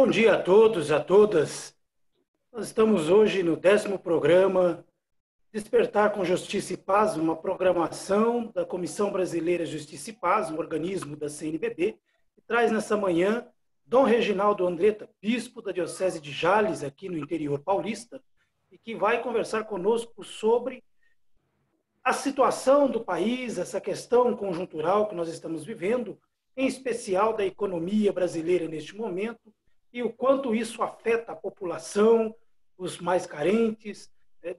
Bom dia a todos, a todas. Nós estamos hoje no 10º programa Despertar com Justiça e Paz, uma programação da Comissão Brasileira de Justiça e Paz, um organismo da CNBB, que traz nessa manhã Dom Reginaldo Andretta, bispo da Diocese de Jales, aqui no interior paulista, e que vai conversar conosco sobre a situação do país, essa questão conjuntural que nós estamos vivendo, em especial da economia brasileira neste momento, e o quanto isso afeta a população, os mais carentes,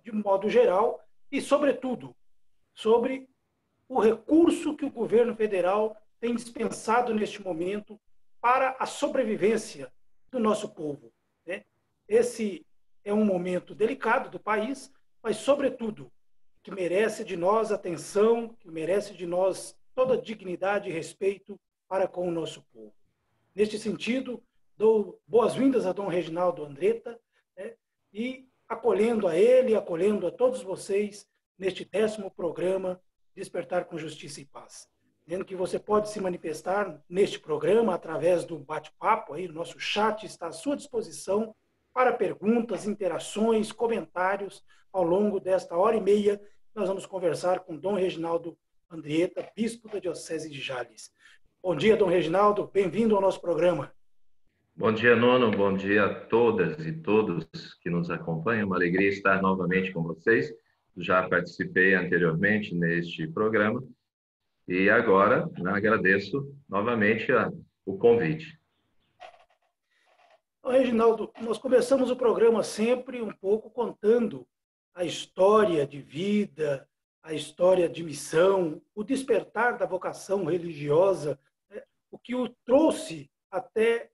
de modo geral, e, sobretudo, sobre o recurso que o governo federal tem dispensado neste momento para a sobrevivência do nosso povo. Esse é um momento delicado do país, mas, sobretudo, que merece de nós atenção, que merece de nós toda dignidade e respeito para com o nosso povo. Neste sentido, dou boas-vindas a Dom Reginaldo Andretta, e acolhendo a ele, acolhendo a todos vocês neste 10º programa Despertar com Justiça e Paz. Dizendo que você pode se manifestar neste programa através do bate-papo, aí o nosso chat está à sua disposição para perguntas, interações, comentários ao longo desta hora e meia. Nós vamos conversar com Dom Reginaldo Andretta, bispo da Diocese de Jales. Bom dia, Dom Reginaldo, bem-vindo ao nosso programa. Bom dia, Nono, bom dia a todas e todos que nos acompanham. Uma alegria estar novamente com vocês. Já participei anteriormente neste programa e agora agradeço novamente o convite. Dom Reginaldo, nós começamos o programa sempre um pouco contando a história de vida, a história de missão, o despertar da vocação religiosa, o que o trouxe até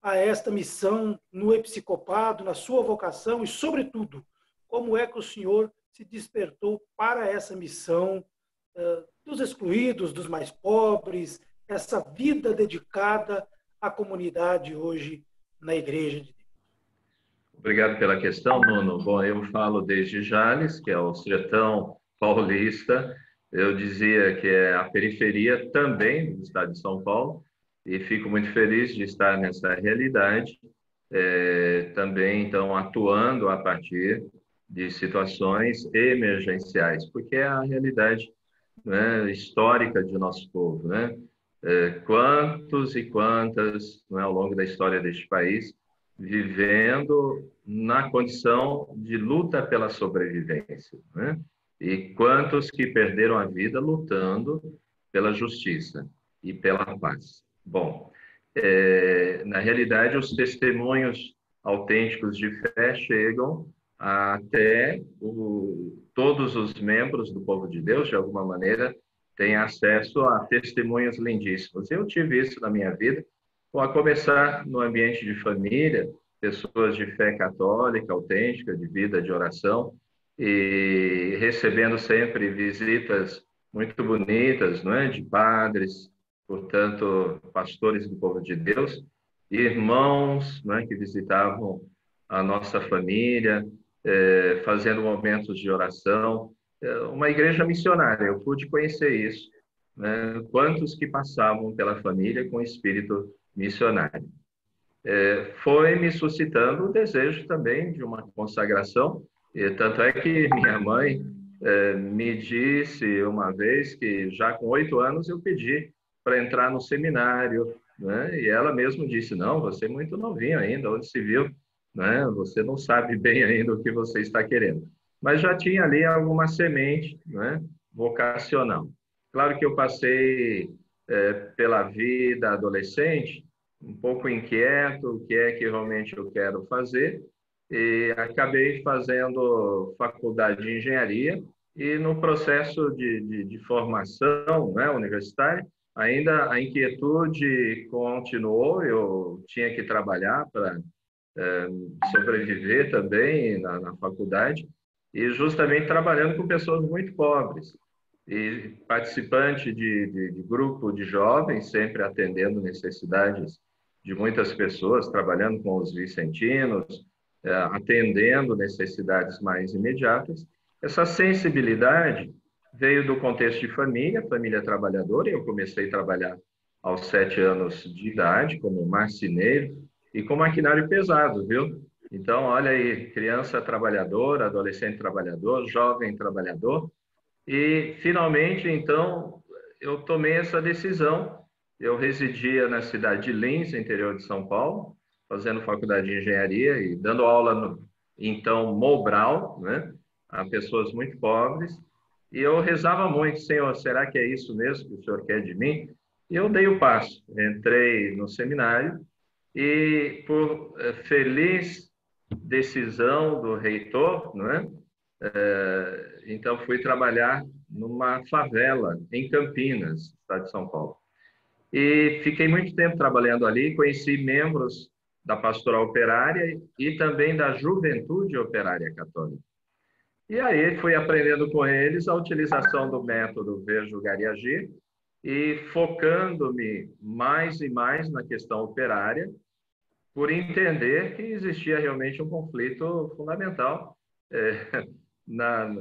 a esta missão no episcopado, na sua vocação e, sobretudo, como é que o senhor se despertou para essa missão dos excluídos, dos mais pobres, essa vida dedicada à comunidade hoje na Igreja de Deus. Obrigado pela questão, Nuno. Bom, eu falo desde Jales, que é o sertão paulista. Eu dizia que é a periferia também do estado de São Paulo, e fico muito feliz de estar nessa realidade, também, então, atuando a partir de situações emergenciais, porque é a realidade, né, histórica de nosso povo, né? Quantos e quantas, né, ao longo da história deste país, vivendo na condição de luta pela sobrevivência, né? E quantos que perderam a vida lutando pela justiça e pela paz. Bom, na realidade, os testemunhos autênticos de fé chegam até todos os membros do povo de Deus, de alguma maneira, têm acesso a testemunhos lindíssimos. Eu tive isso na minha vida, a começar no ambiente de família, pessoas de fé católica, autêntica, de vida de oração, e recebendo sempre visitas muito bonitas, não é? De padres, portanto, pastores do povo de Deus, irmãos, né, que visitavam a nossa família, fazendo momentos de oração. Uma igreja missionária, eu pude conhecer isso, né? Quantos que passavam pela família com espírito missionário. Foi me suscitando o desejo também de uma consagração, e tanto é que minha mãe me disse uma vez que já com 8 anos eu pedi para entrar no seminário, né? E ela mesma disse, não, você é muito novinho ainda, onde se viu, né? Você não sabe bem ainda o que você está querendo. Mas já tinha ali alguma semente, né, vocacional. Claro que eu passei pela vida adolescente, um pouco inquieto, o que é que realmente eu quero fazer, e acabei fazendo faculdade de engenharia, e no processo de formação, né, universitária, ainda a inquietude continuou, eu tinha que trabalhar para sobreviver também na faculdade, e justamente trabalhando com pessoas muito pobres, e participante de grupo de jovens, sempre atendendo necessidades de muitas pessoas, trabalhando com os vicentinos, atendendo necessidades mais imediatas. Essa sensibilidade veio do contexto de família, família trabalhadora. Eu comecei a trabalhar aos 7 anos de idade como marceneiro, e com maquinário pesado, viu? Então, olha aí, criança trabalhadora, adolescente trabalhador, jovem trabalhador. E, finalmente, então, eu tomei essa decisão. Eu residia na cidade de Lins, interior de São Paulo, fazendo faculdade de engenharia e dando aula no, então, Mobral, né, a pessoas muito pobres. E eu rezava muito: Senhor, será que é isso mesmo que o Senhor quer de mim? E eu dei o passo, entrei no seminário e, por feliz decisão do reitor, não é? Então, fui trabalhar numa favela em Campinas, estado de São Paulo. E fiquei muito tempo trabalhando ali, conheci membros da Pastoral Operária e também da Juventude Operária Católica. E aí fui aprendendo com eles a utilização do método Ver, Julgar e Agir e focando-me mais e mais na questão operária, por entender que existia realmente um conflito fundamental na,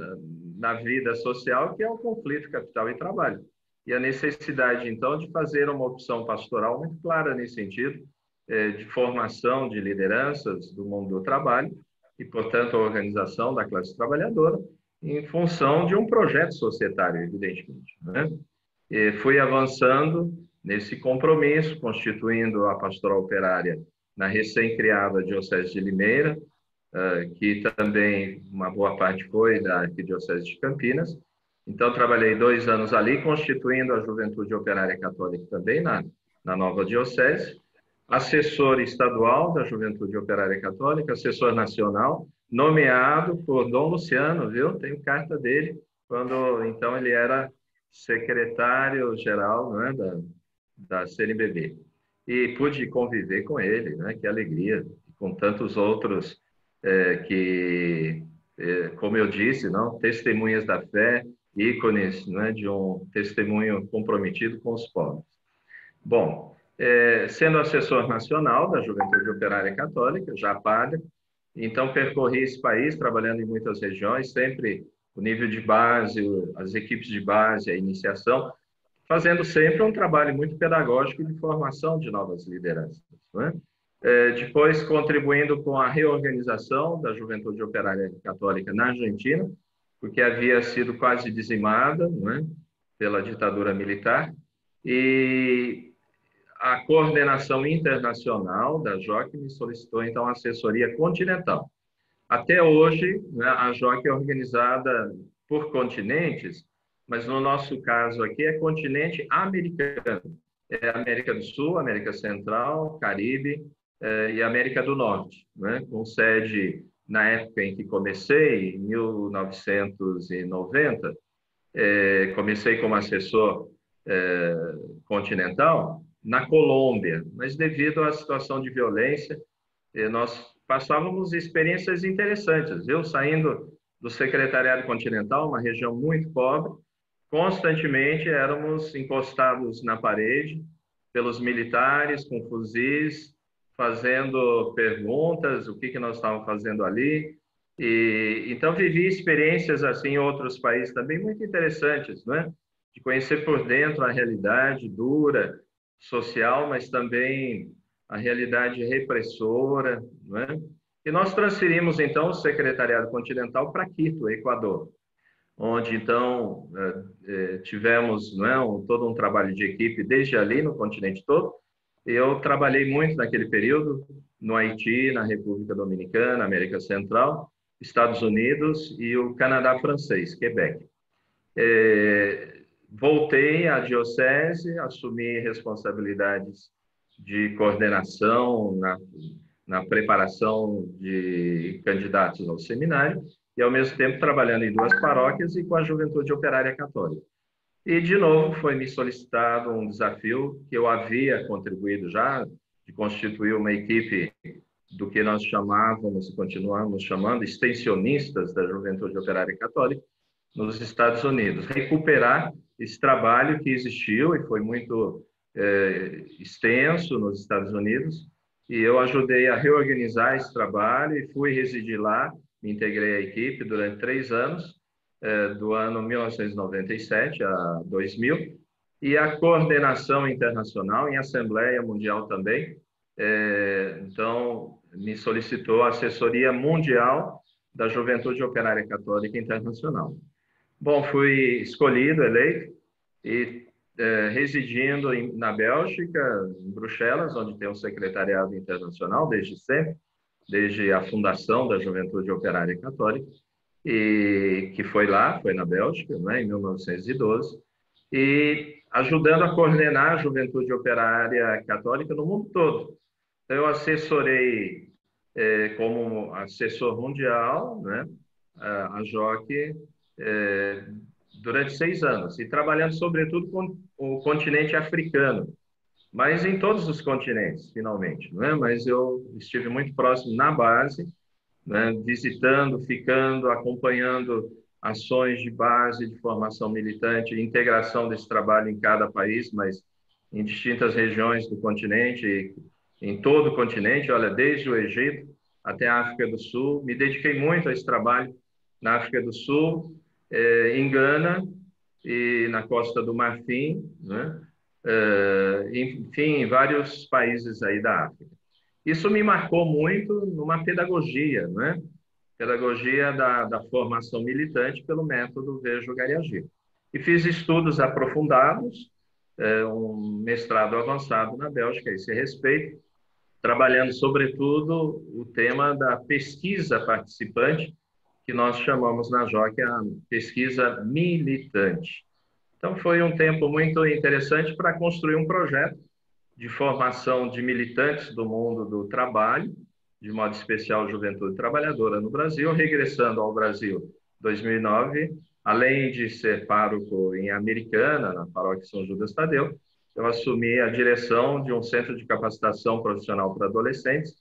na vida social, que é o conflito capital e trabalho. E a necessidade, então, de fazer uma opção pastoral muito clara nesse sentido, de formação de lideranças do mundo do trabalho e, portanto, a organização da classe trabalhadora em função de um projeto societário, evidentemente, né? E fui avançando nesse compromisso, constituindo a Pastoral Operária na recém-criada Diocese de Limeira, que também uma boa parte foi da Arquidiocese de Campinas. Então, trabalhei 2 anos ali, constituindo a Juventude Operária Católica também na nova diocese, assessor estadual da Juventude Operária Católica, assessor nacional, nomeado por Dom Luciano, viu? Tenho carta dele, quando então ele era secretário-geral, né, da CNBB. E pude conviver com ele, né? Que alegria, com tantos outros como eu disse, não, testemunhas da fé, ícones, né, de um testemunho comprometido com os pobres. Bom, sendo assessor nacional da Juventude Operária Católica, já padre, então percorri esse país trabalhando em muitas regiões, sempre o nível de base, as equipes de base, a iniciação, fazendo sempre um trabalho muito pedagógico de formação de novas lideranças, né? Depois contribuindo com a reorganização da Juventude Operária Católica na Argentina, porque havia sido quase dizimada, não é, pela ditadura militar, e a coordenação internacional da JOC me solicitou, então, a assessoria continental. Até hoje, né, a JOC é organizada por continentes, mas no nosso caso aqui é continente americano. É América do Sul, América Central, Caribe e América do Norte, né? Com sede, na época em que comecei, em 1990, comecei como assessor continental na Colômbia, mas devido à situação de violência, nós passávamos experiências interessantes, viu? Saindo do Secretariado Continental, uma região muito pobre, constantemente éramos encostados na parede pelos militares com fuzis, fazendo perguntas, o que nós estávamos fazendo ali. E então vivi experiências assim em outros países também muito interessantes, né? De conhecer por dentro a realidade dura, social, mas também a realidade repressora, né? E nós transferimos então o Secretariado Continental para Quito, Equador, onde então tivemos, não é, todo um trabalho de equipe desde ali no continente todo. Eu trabalhei muito naquele período no Haiti, na República Dominicana, América Central, Estados Unidos e o Canadá francês, Quebec. Voltei à diocese, assumi responsabilidades de coordenação na preparação de candidatos ao seminário e, ao mesmo tempo, trabalhando em 2 paróquias e com a Juventude Operária Católica. E, de novo, foi me solicitado um desafio que eu havia contribuído já, de constituir uma equipe do que nós chamávamos e continuamos chamando extensionistas da Juventude Operária Católica nos Estados Unidos. Recuperar esse trabalho que existiu e foi muito extenso nos Estados Unidos, e eu ajudei a reorganizar esse trabalho e fui residir lá, me integrei à equipe durante 3 anos, do ano 1997 a 2000, e a coordenação internacional em Assembleia Mundial também, Então, me solicitou a assessoria mundial da Juventude Operária Católica Internacional. Bom, fui escolhido, eleito, e residindo na Bélgica, em Bruxelas, onde tem um secretariado internacional desde sempre, desde a fundação da Juventude Operária Católica, e que foi na Bélgica, né, em 1912, e ajudando a coordenar a Juventude Operária Católica no mundo todo. Então, eu assessorei como assessor mundial, né, a JOC durante 6 anos, e trabalhando sobretudo com o continente africano, mas em todos os continentes, finalmente, né? Mas eu estive muito próximo na base, né, visitando, ficando, acompanhando ações de base, de formação militante, integração desse trabalho em cada país, mas em distintas regiões do continente, em todo o continente, olha, desde o Egito até a África do Sul. Me dediquei muito a esse trabalho na África do Sul, em Gana e na Costa do Marfim, né? Enfim, em vários países aí da África. Isso me marcou muito numa pedagogia, né? Pedagogia da formação militante pelo método Vejo Gari Agir. E fiz estudos aprofundados, um mestrado avançado na Bélgica a esse respeito, trabalhando sobretudo o tema da pesquisa participante, que nós chamamos na JOC a pesquisa militante. Então, foi um tempo muito interessante para construir um projeto de formação de militantes do mundo do trabalho, de modo especial Juventude Trabalhadora no Brasil, regressando ao Brasil em 2009, além de ser pároco em Americana, na paróquia São Judas Tadeu, eu assumi a direção de um centro de capacitação profissional para adolescentes,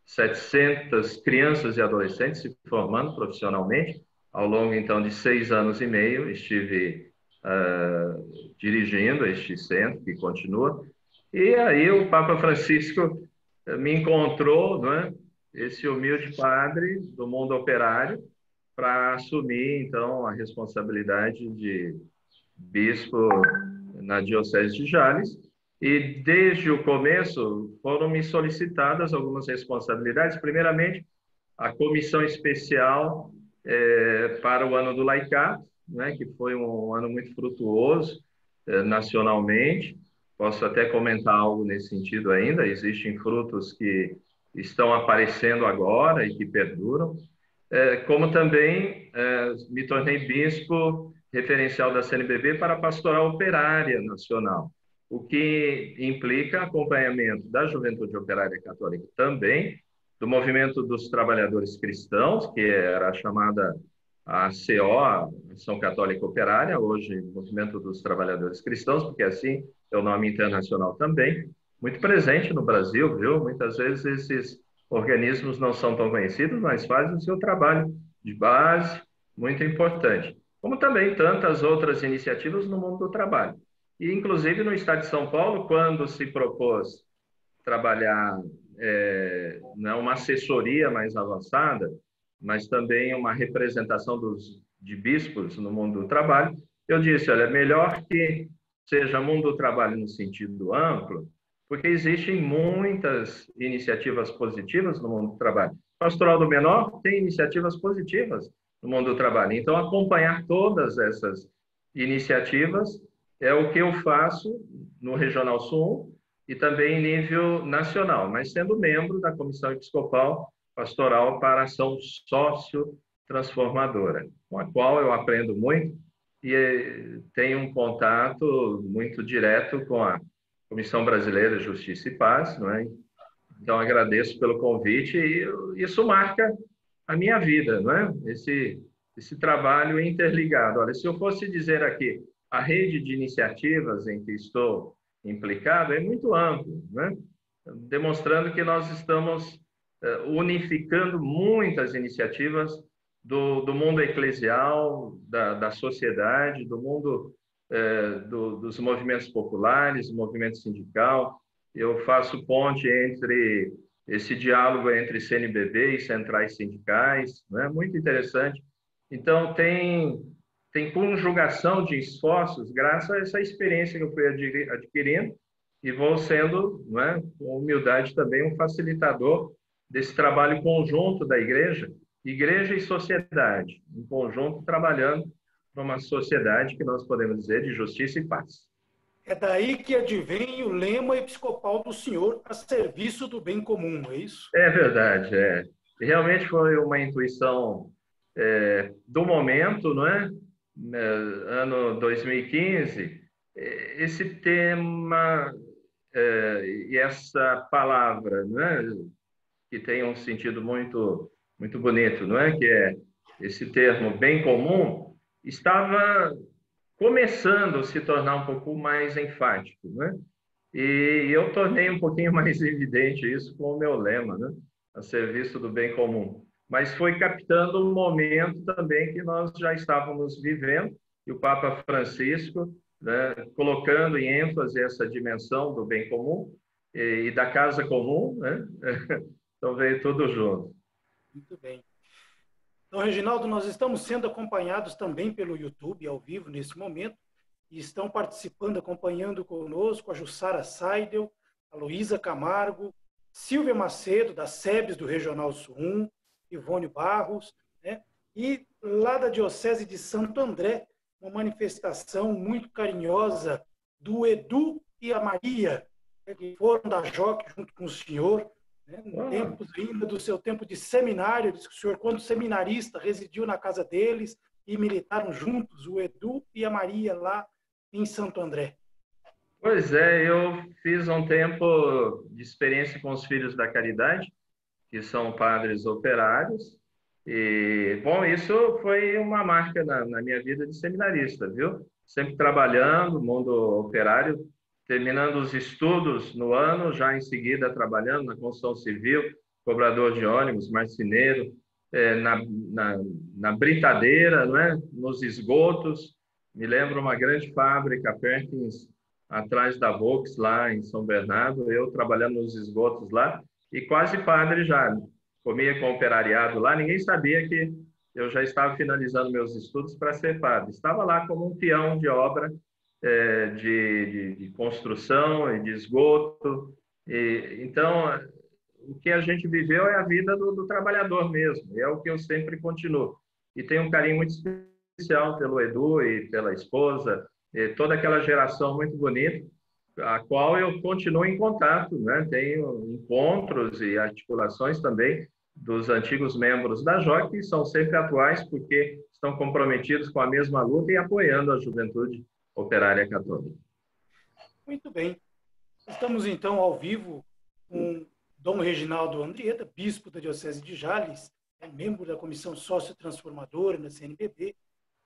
700 crianças e adolescentes se formando profissionalmente. Ao longo, então, de 6 anos e meio, estive dirigindo este centro, que continua. E aí o Papa Francisco me encontrou, né, esse humilde padre do mundo operário, para assumir, então, a responsabilidade de bispo na Diocese de Jales. E, desde o começo, foram-me solicitadas algumas responsabilidades. Primeiramente, a comissão especial para o ano do Laicato, né, que foi um ano muito frutuoso nacionalmente. Posso até comentar algo nesse sentido ainda. Existem frutos que estão aparecendo agora e que perduram. Como também me tornei bispo referencial da CNBB para a pastoral operária nacional, o que implica acompanhamento da Juventude Operária Católica também, do movimento dos trabalhadores cristãos, que era a chamada ACO, a Ação Católica Operária, hoje Movimento dos Trabalhadores Cristãos, porque assim é o nome internacional também, muito presente no Brasil, viu? Muitas vezes esses organismos não são tão conhecidos, mas fazem o seu trabalho de base, muito importante. Como também tantas outras iniciativas no mundo do trabalho. E, inclusive, no estado de São Paulo, quando se propôs trabalhar não uma assessoria mais avançada, mas também uma representação de bispos no mundo do trabalho, eu disse, olha, é melhor que seja mundo do trabalho no sentido amplo, porque existem muitas iniciativas positivas no mundo do trabalho. Pastoral do Menor tem iniciativas positivas no mundo do trabalho. Então, acompanhar todas essas iniciativas é o que eu faço no Regional Sul e também em nível nacional, mas sendo membro da Comissão Episcopal Pastoral para Ação Sócio-Transformadora, com a qual eu aprendo muito e tenho um contato muito direto com a Comissão Brasileira de Justiça e Paz, não é? Então, agradeço pelo convite e isso marca a minha vida, não é? Esse trabalho interligado. Olha, se eu fosse dizer aqui, a rede de iniciativas em que estou implicado é muito amplo, né? Demonstrando que nós estamos unificando muitas iniciativas do mundo eclesial, da sociedade, do mundo dos movimentos populares, do movimento sindical. Eu faço ponte entre esse diálogo entre CNBB e centrais sindicais, né? Muito interessante. Então, tem conjugação de esforços graças a essa experiência que eu fui adquirindo e vou sendo, não é, com humildade também, um facilitador desse trabalho conjunto da igreja e sociedade, em conjunto trabalhando para uma sociedade que nós podemos dizer de justiça e paz. É daí que advém o lema episcopal do senhor a serviço do bem comum, é isso? É verdade, é. Realmente foi uma intuição do momento, não é? Ano 2015, esse tema e essa palavra, não é? Que tem um sentido muito bonito, não é? Que é esse termo bem comum, estava começando a se tornar um pouco mais enfático, né? E eu tornei um pouquinho mais evidente isso com o meu lema, né? A serviço do bem comum. Mas foi captando um momento também que nós já estávamos vivendo, e o Papa Francisco, né, colocando em ênfase essa dimensão do bem comum e da casa comum, né? Então veio tudo junto. Muito bem. Então, Reginaldo, nós estamos sendo acompanhados também pelo YouTube, ao vivo, nesse momento, e estão participando, acompanhando conosco a Jussara Seidel, a Luísa Camargo, Silvia Macedo, da SEBS do Regional Sul 1, Ivone Barros, né? E lá da Diocese de Santo André, uma manifestação muito carinhosa do Edu e a Maria, né, que foram da JOC junto com o senhor, né, em tempos ainda do seu tempo de seminário. Diz que o senhor, quando seminarista, residiu na casa deles e militaram juntos, o Edu e a Maria, lá em Santo André. Pois é, eu fiz um tempo de experiência com os Filhos da Caridade, que são padres operários, e, bom, isso foi uma marca na minha vida de seminarista, viu? Sempre trabalhando, mundo operário, terminando os estudos no ano, já em seguida trabalhando na construção civil, cobrador de ônibus, marceneiro, na britadeira, não é? Nos esgotos. Me lembro uma grande fábrica, Perkins, atrás da Volks, lá em São Bernardo, eu trabalhando nos esgotos lá, e quase padre já. Comia com o operariado lá, ninguém sabia que eu já estava finalizando meus estudos para ser padre. Estava lá como um peão de obra, de construção e de esgoto. Então, o que a gente viveu é a vida do trabalhador mesmo, e é o que eu sempre continuo. E tenho um carinho muito especial pelo Edu e pela esposa, e toda aquela geração muito bonita, a qual eu continuo em contato, né? Tenho encontros e articulações também dos antigos membros da JOC, que são sempre atuais, porque estão comprometidos com a mesma luta e apoiando a juventude operária católica. Muito bem. Estamos, então, ao vivo com Dom Reginaldo Andrieta, bispo da Diocese de Jales, membro da Comissão Sócio-Transformadora na CNBB,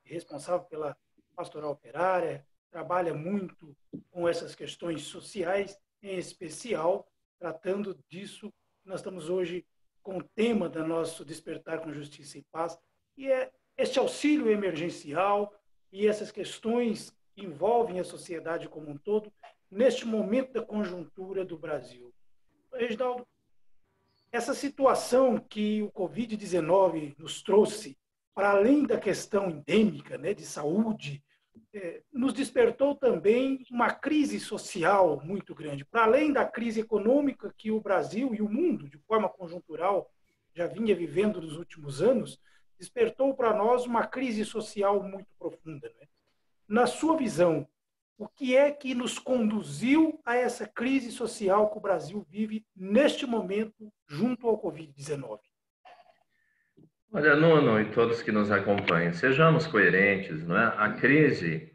responsável pela pastoral operária, trabalha muito com essas questões sociais, em especial, tratando disso. Nós estamos hoje com o tema do nosso Despertar com Justiça e Paz, e é este auxílio emergencial e essas questões que envolvem a sociedade como um todo, neste momento da conjuntura do Brasil. Reginaldo, essa situação que o Covid-19 nos trouxe, para além da questão endêmica, né, de saúde, nos despertou também uma crise social muito grande. Para além da crise econômica que o Brasil e o mundo, de forma conjuntural, já vinha vivendo nos últimos anos, despertou para nós uma crise social muito profunda. Né? Na sua visão, o que é que nos conduziu a essa crise social que o Brasil vive neste momento junto ao Covid-19? Olha, Nuno e todos que nos acompanham, sejamos coerentes, não é? A crise,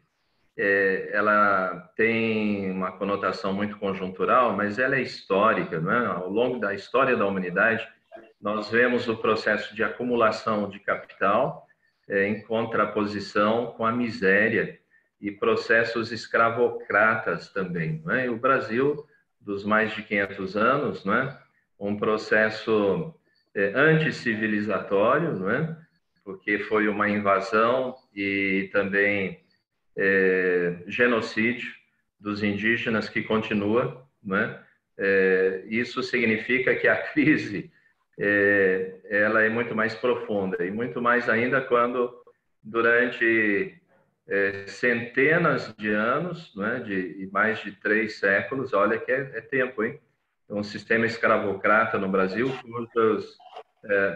ela tem uma conotação muito conjuntural, mas ela é histórica, não é? Ao longo da história da humanidade, nós vemos o processo de acumulação de capital em contraposição com a miséria e processos escravocratas também, não é? E o Brasil, dos mais de 500 anos, não é? Um processo anticivilizatório, não é? Porque foi uma invasão e também genocídio dos indígenas que continua, não é? Isso significa que a crise ela é muito mais profunda e muito mais ainda quando durante centenas de anos, né, de mais de 3 séculos. Olha que é tempo, hein? Um sistema escravocrata no Brasil,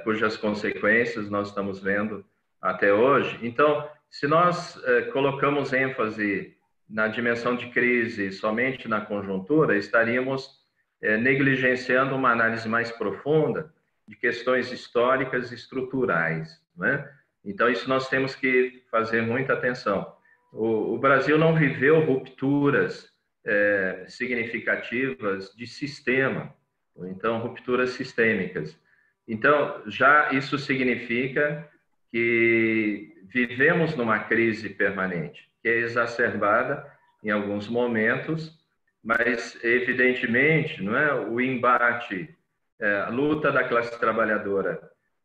cujas consequências nós estamos vendo até hoje. Então, se nós colocamos ênfase na dimensão de crise somente na conjuntura, estaríamos negligenciando uma análise mais profunda de questões históricas e estruturais, né? Então, isso nós temos que fazer muita atenção. O Brasil não viveu rupturas significativas de sistema, ou então rupturas sistêmicas. Então, já isso significa que vivemos numa crise permanente, que é exacerbada em alguns momentos, mas, evidentemente, não é, o embate, a luta da classe trabalhadora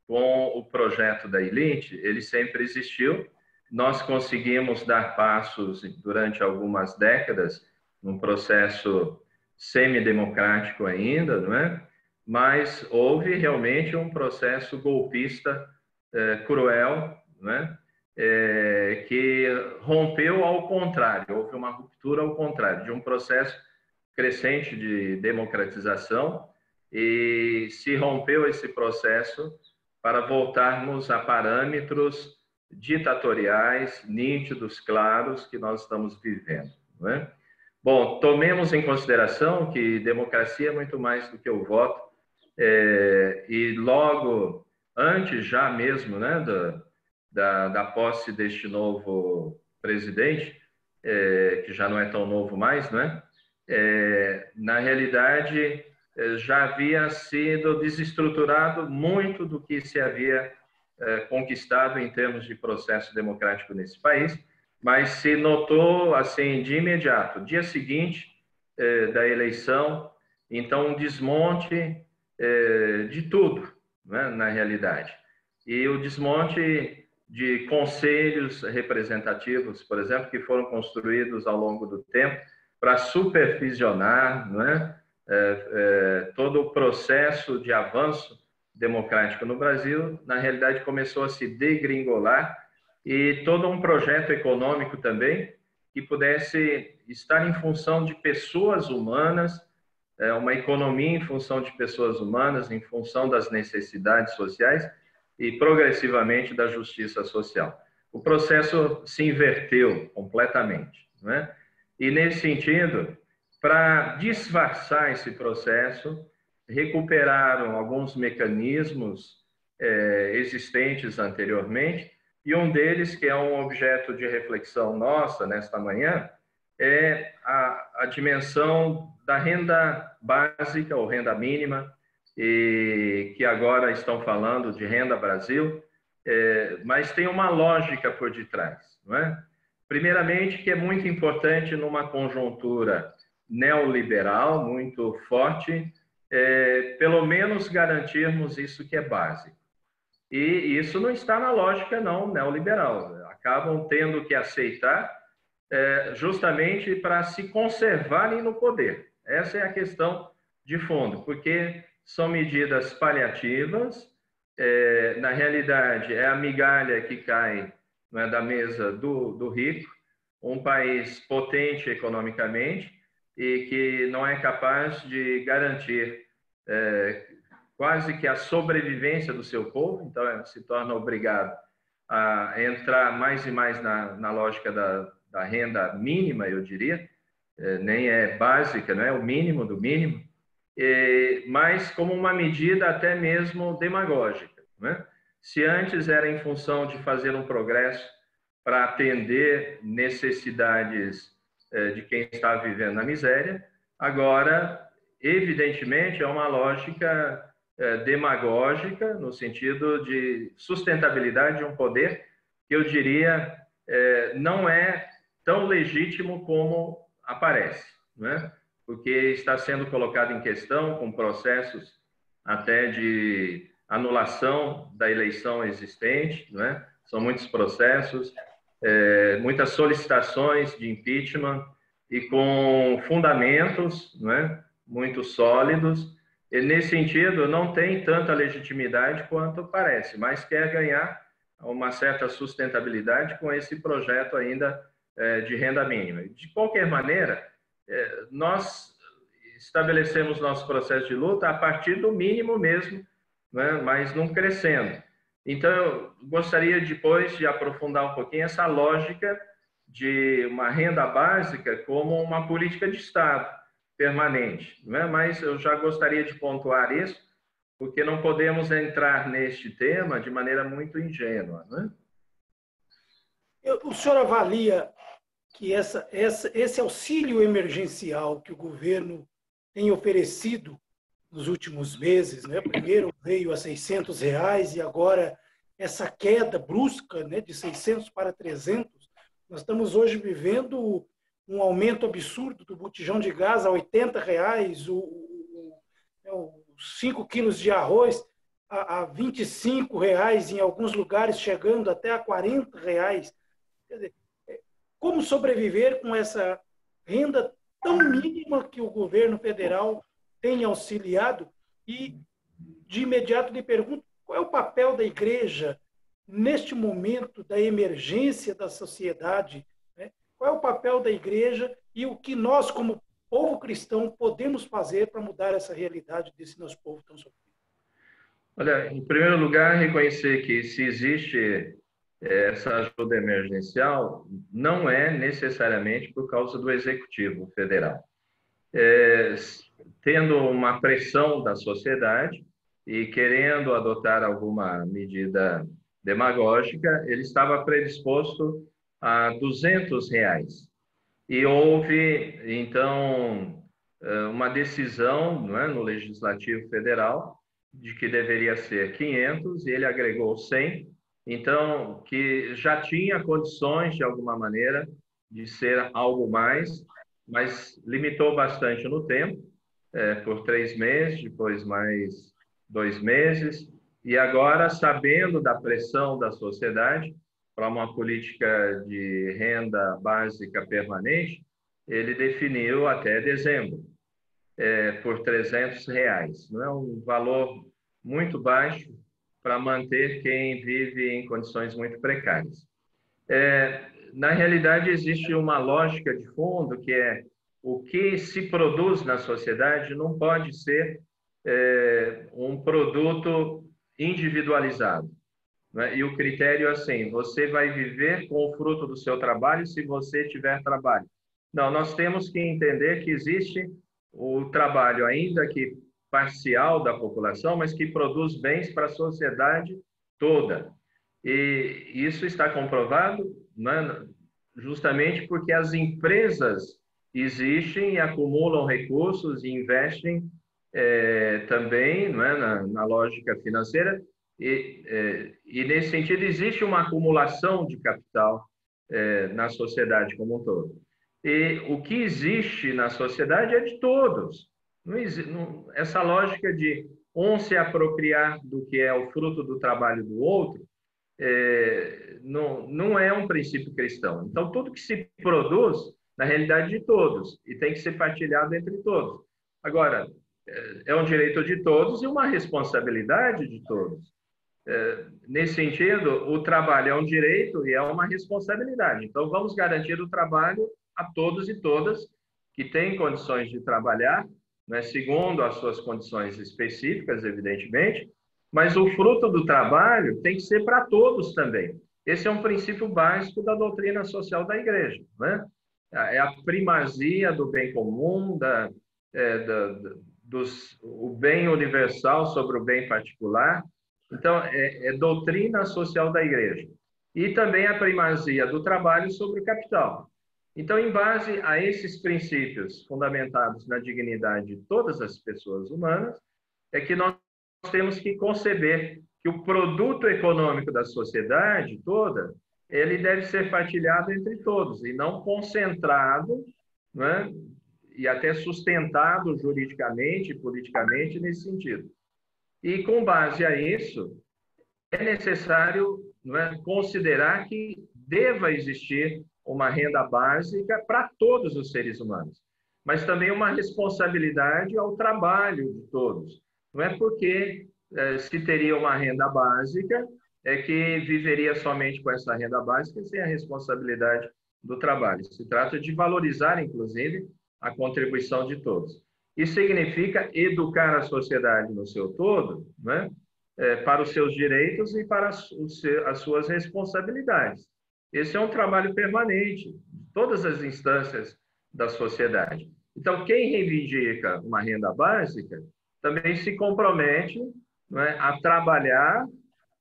com o projeto da elite, ele sempre existiu. Nós conseguimos dar passos durante algumas décadas, num processo semidemocrático ainda, não é? Mas houve realmente um processo golpista cruel, não é? Que rompeu ao contrário, houve uma ruptura ao contrário, de um processo crescente de democratização, e se rompeu esse processo para voltarmos a parâmetros ditatoriais, nítidos, claros, que nós estamos vivendo, não é? Bom, tomemos em consideração que democracia é muito mais do que o voto, e logo antes já mesmo, né, da posse deste novo presidente, que já não é tão novo mais, né? Na realidade, já havia sido desestruturado muito do que se havia conquistado em termos de processo democrático nesse país, mas se notou assim de imediato, dia seguinte da eleição, então um desmonte de tudo, né, na realidade. E o desmonte de conselhos representativos, por exemplo, que foram construídos ao longo do tempo para supervisionar, não é, todo o processo de avanço democrático no Brasil, na realidade começou a se degringolar, e todo um projeto econômico também que pudesse estar em função de pessoas humanas, uma economia em função de pessoas humanas, em função das necessidades sociais e progressivamente da justiça social. O processo se inverteu completamente, não é? E nesse sentido, para disfarçar esse processo, recuperaram alguns mecanismos existentes anteriormente, e um deles, que é um objeto de reflexão nossa nesta manhã, é a dimensão da renda básica ou renda mínima, e que agora estão falando de Renda Brasil, mas tem uma lógica por detrás, não é? Primeiramente, que é muito importante numa conjuntura neoliberal muito forte, pelo menos garantirmos isso que é básico. E isso não está na lógica não neoliberal. Acabam tendo que aceitar justamente para se conservarem no poder. Essa é a questão de fundo, porque são medidas paliativas, na realidade é a migalha que cai, não é, da mesa do rico, um país potente economicamente e que não é capaz de garantir quase que a sobrevivência do seu povo, então se torna obrigado a entrar mais e mais na lógica da renda mínima, eu diria, nem é básica, não é o mínimo do mínimo, mas como uma medida até mesmo demagógica, né? Se antes era em função de fazer um progresso para atender necessidades de quem está vivendo na miséria, agora, evidentemente, é uma lógica demagógica, no sentido de sustentabilidade de um poder que eu diria não é tão legítimo como aparece, né? Porque está sendo colocado em questão com processos até de anulação da eleição existente, né? São muitos processos, muitas solicitações de impeachment e com fundamentos, né, muito sólidos. E, nesse sentido, não tem tanta legitimidade quanto parece, mas quer ganhar uma certa sustentabilidade com esse projeto ainda de renda mínima. De qualquer maneira, nós estabelecemos nosso processo de luta a partir do mínimo mesmo, né, mas não crescendo. Então, eu gostaria depois de aprofundar um pouquinho essa lógica de uma renda básica como uma política de Estado permanente, né? Mas eu já gostaria de pontuar isso, porque não podemos entrar neste tema de maneira muito ingênua, né? O senhor avalia que esse auxílio emergencial que o governo tem oferecido nos últimos meses, né? Primeiro veio a R$ 600 e agora essa queda brusca, né, de 600 para 300. Nós estamos hoje vivendo um aumento absurdo do botijão de gás a R$ 80, os 5 quilos de arroz a R$ 25 em alguns lugares, chegando até a R$ 40. Quer dizer, como sobreviver com essa renda tão mínima que o governo federal tem auxiliado? E, de imediato, lhe pergunto, qual é o papel da igreja neste momento da emergência da sociedade? Né? Qual é o papel da igreja e o que nós, como povo cristão, podemos fazer para mudar essa realidade desse nosso povo tão sofrido? Olha, em primeiro lugar, reconhecer que se existe essa ajuda emergencial, não é necessariamente por causa do Executivo Federal. Tendo uma pressão da sociedade e querendo adotar alguma medida demagógica, ele estava predisposto a R$ 200. E houve, então, uma decisão, não é, no Legislativo Federal de que deveria ser 500 e ele agregou 100, então, que já tinha condições, de alguma maneira, de ser algo mais, mas limitou bastante no tempo, por 3 meses, depois mais 2 meses, e agora, sabendo da pressão da sociedade para uma política de renda básica permanente, ele definiu até dezembro, por R$ 300. Não é um valor muito baixo para manter quem vive em condições muito precárias. Na realidade, existe uma lógica de fundo que é o que se produz na sociedade não pode ser um produto individualizado, né? E o critério é assim, você vai viver com o fruto do seu trabalho se você tiver trabalho. Não, nós temos que entender que existe o trabalho, ainda que parcial da população, mas que produz bens para a sociedade toda. E isso está comprovado, né, justamente porque as empresas existem e acumulam recursos e investem também, não é, na lógica financeira, e nesse sentido existe uma acumulação de capital na sociedade como um todo. E o que existe na sociedade é de todos. Essa lógica de um se apropriar do que é o fruto do trabalho do outro não é um princípio cristão. Então, tudo que se produz, na realidade, de todos, e tem que ser partilhado entre todos. Agora, é um direito de todos e uma responsabilidade de todos. Nesse sentido, o trabalho é um direito e é uma responsabilidade. Então, vamos garantir o trabalho a todos e todas que têm condições de trabalhar, né, segundo as suas condições específicas, evidentemente, mas o fruto do trabalho tem que ser para todos também. Esse é um princípio básico da doutrina social da Igreja, né? É a primazia do bem comum, o bem universal sobre o bem particular. Então, é doutrina social da Igreja. E também a primazia do trabalho sobre o capital. Então, em base a esses princípios fundamentados na dignidade de todas as pessoas humanas, é que nós temos que conceber que o produto econômico da sociedade toda, ele deve ser partilhado entre todos, e não concentrado, né, e até sustentado juridicamente e politicamente nesse sentido. E, com base a isso, é necessário, não é, considerar que deva existir uma renda básica para todos os seres humanos, mas também uma responsabilidade ao trabalho de todos. Não é porque se teria uma renda básica é que viveria somente com essa renda básica sem a responsabilidade do trabalho. Se trata de valorizar, inclusive, a contribuição de todos. Isso significa educar a sociedade no seu todo, né, para os seus direitos e para as suas responsabilidades. Esse é um trabalho permanente de todas as instâncias da sociedade. Então, quem reivindica uma renda básica também se compromete, né, a trabalhar,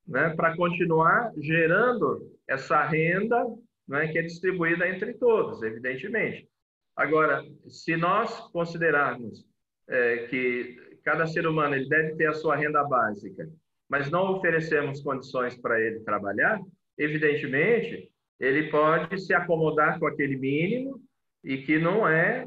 né, para continuar gerando essa renda, né, que é distribuída entre todos, evidentemente. Agora, se nós considerarmos que cada ser humano ele deve ter a sua renda básica, mas não oferecemos condições para ele trabalhar, evidentemente, ele pode se acomodar com aquele mínimo e que não é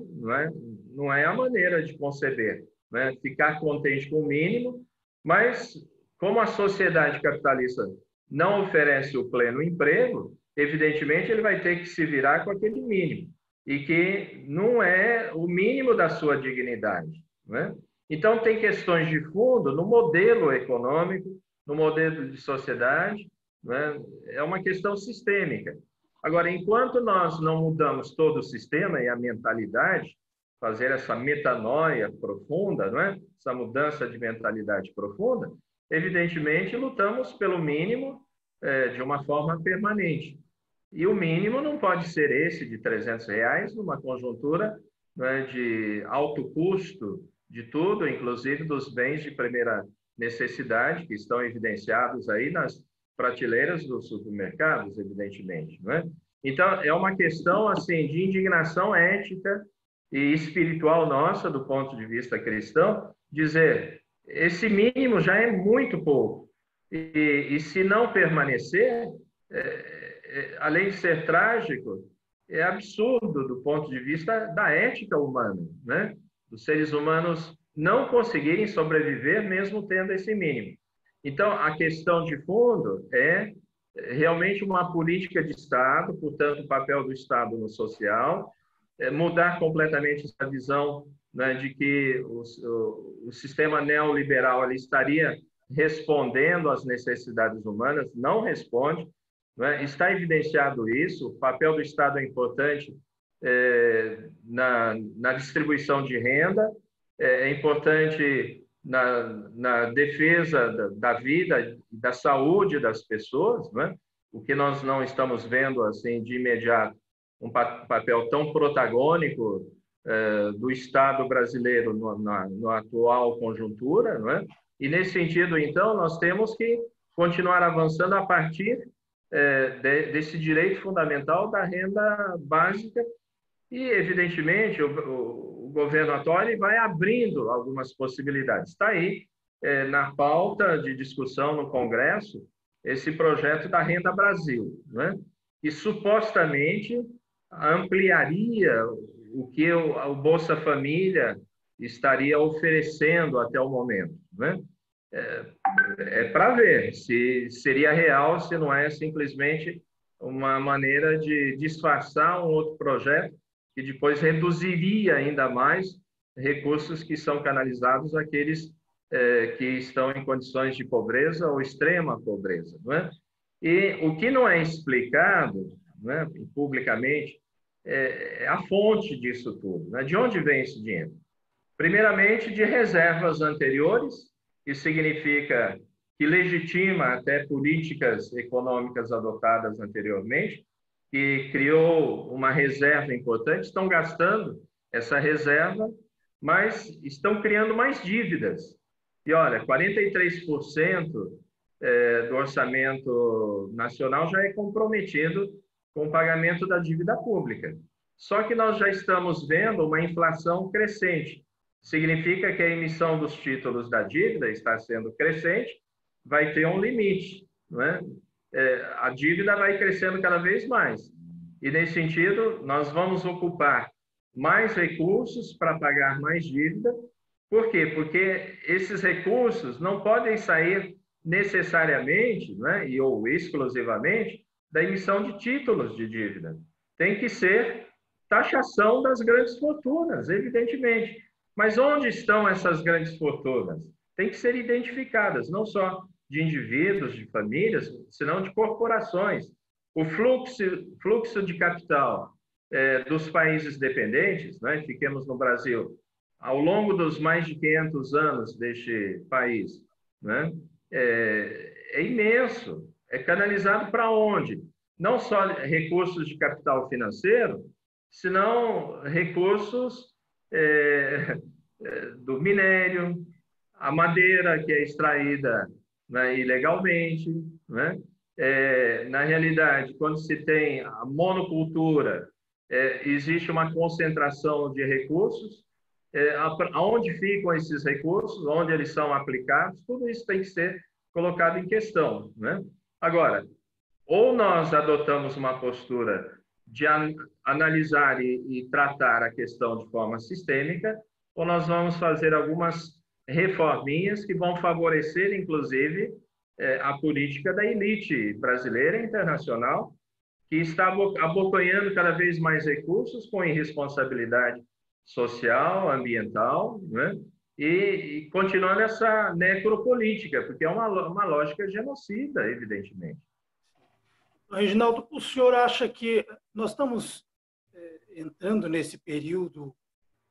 a maneira de conceber, né? Ficar contente com o mínimo, mas como a sociedade capitalista não oferece o pleno emprego, evidentemente ele vai ter que se virar com aquele mínimo, e que não é o mínimo da sua dignidade, né? Então, tem questões de fundo no modelo econômico, no modelo de sociedade, né? É uma questão sistêmica. Agora, enquanto nós não mudamos todo o sistema e a mentalidade, fazer essa metanoia profunda, não é? Essa mudança de mentalidade profunda, evidentemente, lutamos pelo mínimo de uma forma permanente. E o mínimo não pode ser esse de R$300 numa conjuntura, né, de alto custo de tudo, inclusive dos bens de primeira necessidade, que estão evidenciados aí nas prateleiras dos supermercados, evidentemente, não é? Então, é uma questão assim, de indignação ética e espiritual nossa, do ponto de vista cristão, dizer, esse mínimo já é muito pouco. E se não permanecer, além de ser trágico, é absurdo do ponto de vista da ética humana, né? Os seres humanos não conseguirem sobreviver mesmo tendo esse mínimo. Então, a questão de fundo é realmente uma política de Estado, portanto, o papel do Estado no social, mudar completamente essa visão, né, de que o sistema neoliberal ali estaria respondendo às necessidades humanas, não responde, né? Está evidenciado isso, o papel do Estado é importante na distribuição de renda, é importante na defesa da vida, da saúde das pessoas, né? O que nós não estamos vendo assim de imediato, um papel tão protagônico do Estado brasileiro na atual conjuntura, não é? E nesse sentido, então, nós temos que continuar avançando a partir desse direito fundamental da renda básica e, evidentemente, o governo atual ele vai abrindo algumas possibilidades. Está aí, na pauta de discussão no Congresso, esse projeto da Renda Brasil, né? Que supostamente ampliaria o que o Bolsa Família estaria oferecendo até o momento, né? Para ver se seria real, se não é simplesmente uma maneira de disfarçar um outro projeto que depois reduziria ainda mais recursos que são canalizados àqueles que estão em condições de pobreza ou extrema pobreza, não é? E o que não é explicado, né, publicamente é a fonte disso tudo, né? De onde vem esse dinheiro? Primeiramente, de reservas anteriores, isso significa que legitima até políticas econômicas adotadas anteriormente, que criou uma reserva importante, estão gastando essa reserva, mas estão criando mais dívidas. E olha, 43% do orçamento nacional já é comprometido com o pagamento da dívida pública. Só que nós já estamos vendo uma inflação crescente. Significa que a emissão dos títulos da dívida está sendo crescente, vai ter um limite, não é? A dívida vai crescendo cada vez mais. E, nesse sentido, nós vamos ocupar mais recursos para pagar mais dívida. Por quê? Porque esses recursos não podem sair necessariamente, né, ou exclusivamente, da emissão de títulos de dívida. Tem que ser taxação das grandes fortunas, evidentemente. Mas onde estão essas grandes fortunas? Tem que ser identificadas, não só de indivíduos, de famílias, senão de corporações. O fluxo de capital dos países dependentes, né, fiquemos no Brasil, ao longo dos mais de 500 anos deste país, né, é imenso. É canalizado para onde? Não só recursos de capital financeiro, senão recursos do minério, a madeira que é extraída, né, ilegalmente, né? Na realidade, quando se tem a monocultura, existe uma concentração de recursos. Aonde ficam esses recursos, onde eles são aplicados, tudo isso tem que ser colocado em questão, né? Agora, ou nós adotamos uma postura de analisar e tratar a questão de forma sistêmica, ou nós vamos fazer algumas reforminhas que vão favorecer, inclusive, a política da elite brasileira e internacional, que está abocanhando cada vez mais recursos com irresponsabilidade social, ambiental, né? E continuando essa necropolítica, porque é uma lógica genocida, evidentemente. Reginaldo, o senhor acha que nós estamos entrando nesse período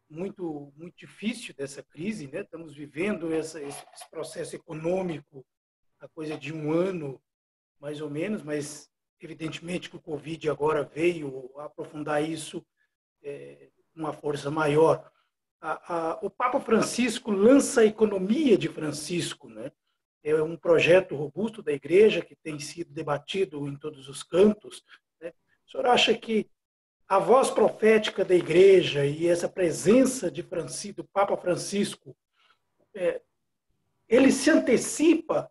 muito difícil dessa crise, né? Estamos vivendo esse processo econômico há coisa de um ano, mais ou menos, mas evidentemente que o Covid agora veio aprofundar isso com uma força maior. O Papa Francisco lança a Economia de Francisco, né? É um projeto robusto da Igreja que tem sido debatido em todos os cantos, né? O senhor acha que a voz profética da Igreja e essa presença do Papa Francisco, ele se antecipa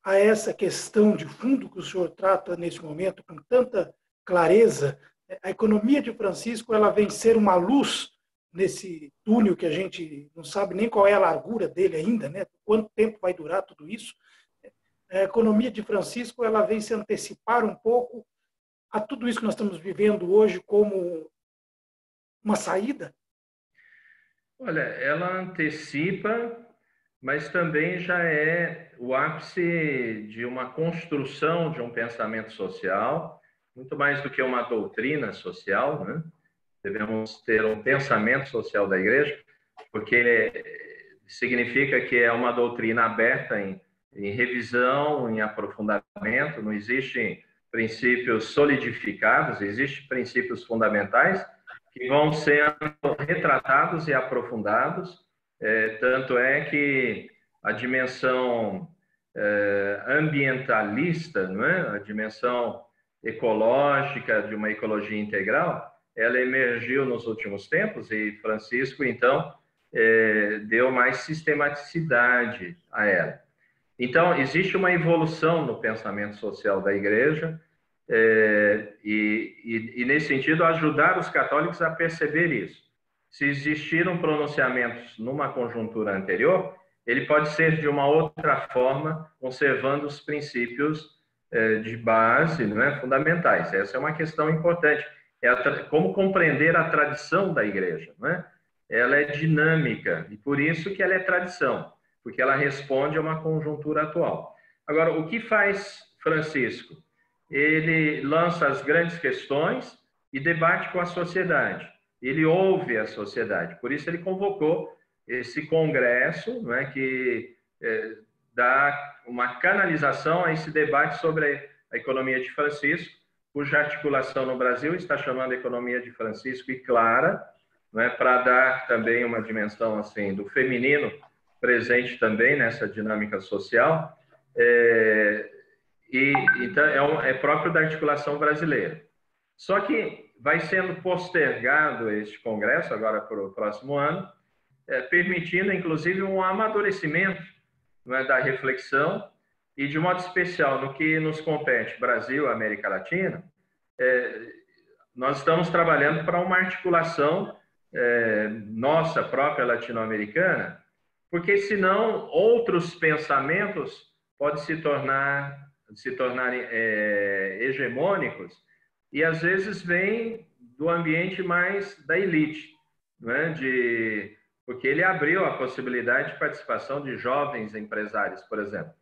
a essa questão de fundo que o senhor trata nesse momento com tanta clareza? A Economia de Francisco, ela vem ser uma luz nesse túnel que a gente não sabe nem qual é a largura dele ainda, né? Quanto tempo vai durar tudo isso? A Economia de Francisco, ela vem se antecipar um pouco a tudo isso que nós estamos vivendo hoje como uma saída? Olha, ela antecipa, mas também já é o ápice de uma construção de um pensamento social, muito mais do que uma doutrina social, né? Devemos ter um pensamento social da Igreja, porque significa que é uma doutrina aberta em revisão, em aprofundamento, não existem princípios solidificados, existem princípios fundamentais que vão sendo retratados e aprofundados. Tanto é que a dimensão ambientalista, não é? A dimensão ecológica de uma ecologia integral, ela emergiu nos últimos tempos e Francisco, então, deu mais sistematicidade a ela. Então, existe uma evolução no pensamento social da Igreja e, nesse sentido, ajudar os católicos a perceber isso. Se existiram pronunciamentos numa conjuntura anterior, ele pode ser de uma outra forma, conservando os princípios de base, não é, fundamentais. Essa é uma questão importante. Como compreender a tradição da Igreja, não é? Ela é dinâmica e por isso que ela é tradição, porque ela responde a uma conjuntura atual. Agora, o que faz Francisco? Ele lança as grandes questões e debate com a sociedade. Ele ouve a sociedade. Por isso ele convocou esse congresso, não é, que dá uma canalização a esse debate sobre a economia de Francisco, cuja articulação no Brasil está chamando Economia de Francisco e Clara, né, para dar também uma dimensão assim do feminino presente também nessa dinâmica social, então é próprio da articulação brasileira. Só que vai sendo postergado este congresso agora para o próximo ano, permitindo inclusive um amadurecimento, né, da reflexão e de modo especial no que nos compete, Brasil, América Latina, nós estamos trabalhando para uma articulação nossa própria latino-americana, porque senão outros pensamentos podem se tornar hegemônicos e às vezes vêm do ambiente mais da elite, né? Porque ele abriu a possibilidade de participação de jovens empresários, por exemplo.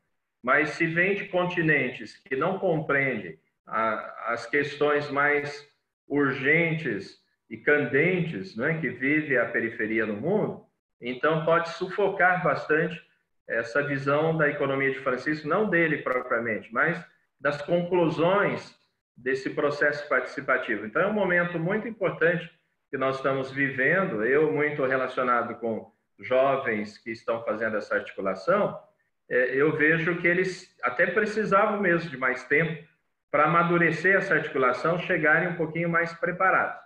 mas se vem de continentes que não compreendem as questões mais urgentes e candentes, né, que vive a periferia no mundo, então pode sufocar bastante essa visão da economia de Francisco, não dele propriamente, mas das conclusões desse processo participativo. Então é um momento muito importante que nós estamos vivendo, eu muito relacionado com jovens que estão fazendo essa articulação, eu vejo que eles até precisavam mesmo de mais tempo para amadurecer essa articulação, chegarem um pouquinho mais preparados.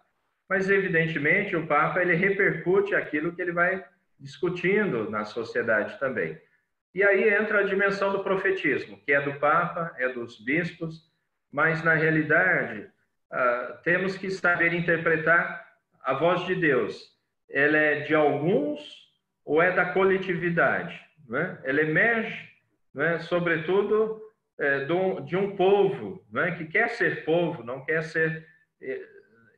Mas, evidentemente, o Papa ele repercute aquilo que ele vai discutindo na sociedade também. E aí entra a dimensão do profetismo, que é do Papa, é dos bispos, mas, na realidade, temos que saber interpretar a voz de Deus. Ela é de alguns ou é da coletividade? Né? Ela emerge, né, sobretudo, de um povo, né, que quer ser povo, não quer ser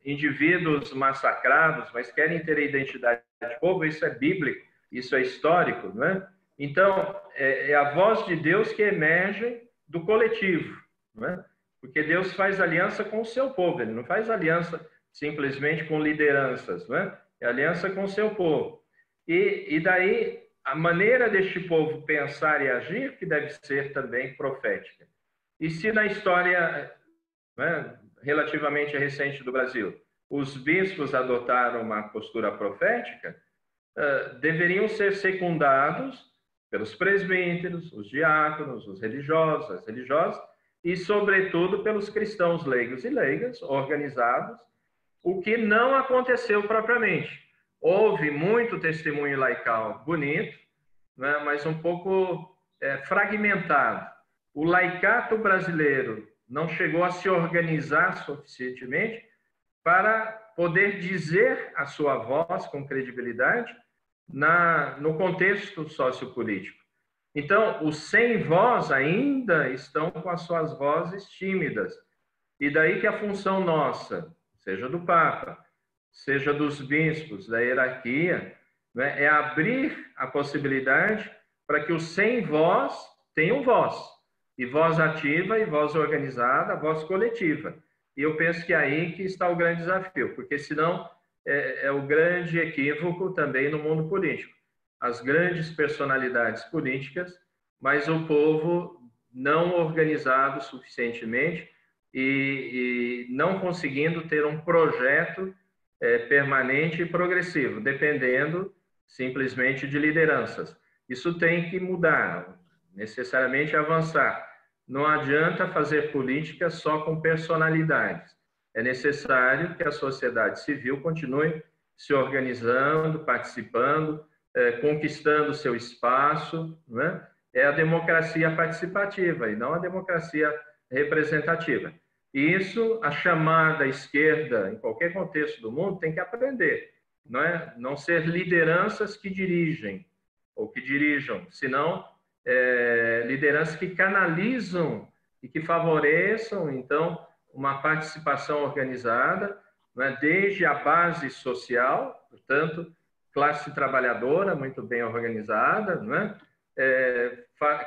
indivíduos massacrados, mas querem ter a identidade de povo. Isso é bíblico, isso é histórico, né? Então, é a voz de Deus que emerge do coletivo, né? Porque Deus faz aliança com o seu povo, ele não faz aliança simplesmente com lideranças, né? É aliança com o seu povo. E daí, a maneira deste povo pensar e agir que deve ser também profética. E se na história, né, relativamente recente do Brasil, os bispos adotaram uma postura profética, deveriam ser secundados pelos presbíteros, os diáconos, os religiosos, as religiosas, e, sobretudo, pelos cristãos leigos e leigas, organizados, o que não aconteceu propriamente. Houve muito testemunho laical bonito, né, mas um pouco fragmentado. O laicato brasileiro não chegou a se organizar suficientemente para poder dizer a sua voz com credibilidade no contexto sociopolítico. Então, os sem voz ainda estão com as suas vozes tímidas. E daí que a função nossa, seja do Papa, seja dos bispos, da hierarquia, né, é abrir a possibilidade para que os sem voz tenham voz. E voz ativa, e voz organizada, voz coletiva. E eu penso que é aí que está o grande desafio, porque senão é o grande equívoco também no mundo político. As grandes personalidades políticas, mas o povo não organizado suficientemente e não conseguindo ter um projeto permanente e progressivo, dependendo simplesmente de lideranças. Isso tem que mudar, necessariamente avançar. Não adianta fazer política só com personalidades. É necessário que a sociedade civil continue se organizando, participando, conquistando seu espaço, né? É a democracia participativa e não a democracia representativa. E isso a chamada esquerda, em qualquer contexto do mundo, tem que aprender. Não é? Não ser lideranças que dirigem ou que dirijam, senão lideranças que canalizam e que favoreçam, então, uma participação organizada, né, desde a base social, portanto, classe trabalhadora muito bem organizada, né,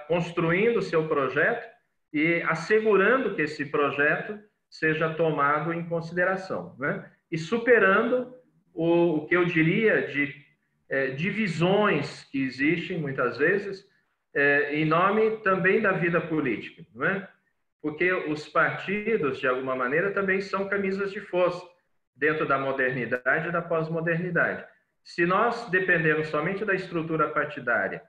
construindo o seu projeto e assegurando que esse projeto seja tomado em consideração, né, e superando o que eu diria de divisões que existem muitas vezes em nome também da vida política, não é? Porque os partidos, de alguma maneira, também são camisas de força dentro da modernidade e da pós-modernidade. Se nós dependemos somente da estrutura partidária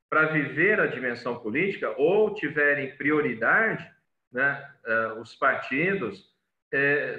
para viver a dimensão política, ou tiverem prioridade, né, os partidos,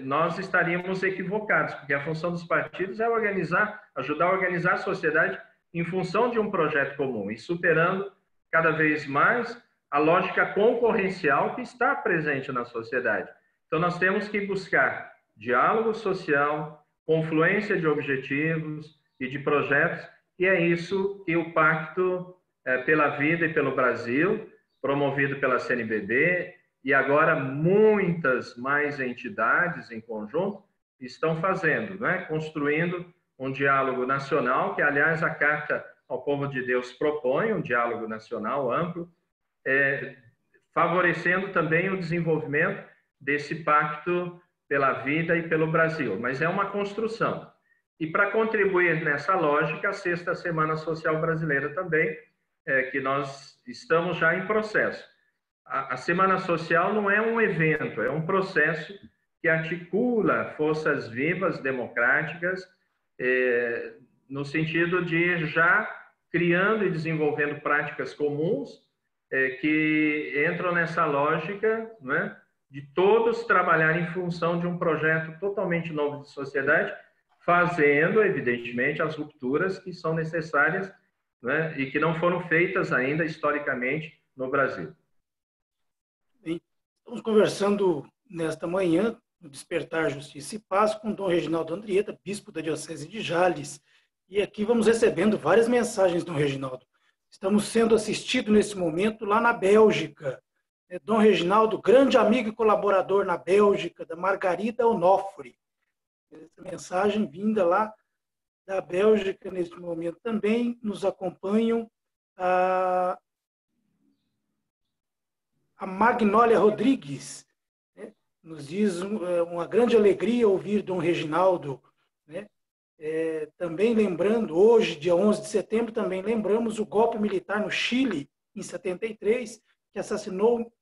nós estaríamos equivocados, porque a função dos partidos é organizar, ajudar a organizar a sociedade em função de um projeto comum e superando cada vez mais a lógica concorrencial que está presente na sociedade. Então, nós temos que buscar diálogo social, confluência de objetivos e de projetos, e é isso que o Pacto pela Vida e pelo Brasil, promovido pela CNBB, e agora muitas mais entidades em conjunto, estão fazendo, né? Construindo um diálogo nacional, que, aliás, a Carta ao Povo de Deus propõe um diálogo nacional amplo, favorecendo também o desenvolvimento desse pacto pela vida e pelo Brasil. Mas é uma construção. E para contribuir nessa lógica, a Sexta Semana Social Brasileira também, que nós estamos já em processo. A Semana Social não é um evento, é um processo que articula forças vivas, democráticas, no sentido de ir já criando e desenvolvendo práticas comuns que entram nessa lógica, né, de todos trabalharem em função de um projeto totalmente novo de sociedade, fazendo, evidentemente, as rupturas que são necessárias, né, e que não foram feitas ainda historicamente no Brasil. Estamos conversando nesta manhã, no Despertar Justiça e Paz, com Dom Reginaldo Andrieta, bispo da Diocese de Jales. E aqui vamos recebendo várias mensagens, Dom Reginaldo. Estamos sendo assistidos nesse momento lá na Bélgica. Dom Reginaldo, grande amigo e colaborador na Bélgica, da Margarida Onofre. Essa mensagem vinda lá da Bélgica neste momento. Também nos acompanham a Magnólia Rodrigues, né? Nos diz uma grande alegria ouvir Dom Reginaldo, né? Também lembrando, hoje, dia 11 de setembro, também lembramos o golpe militar no Chile, em 73, que assassinou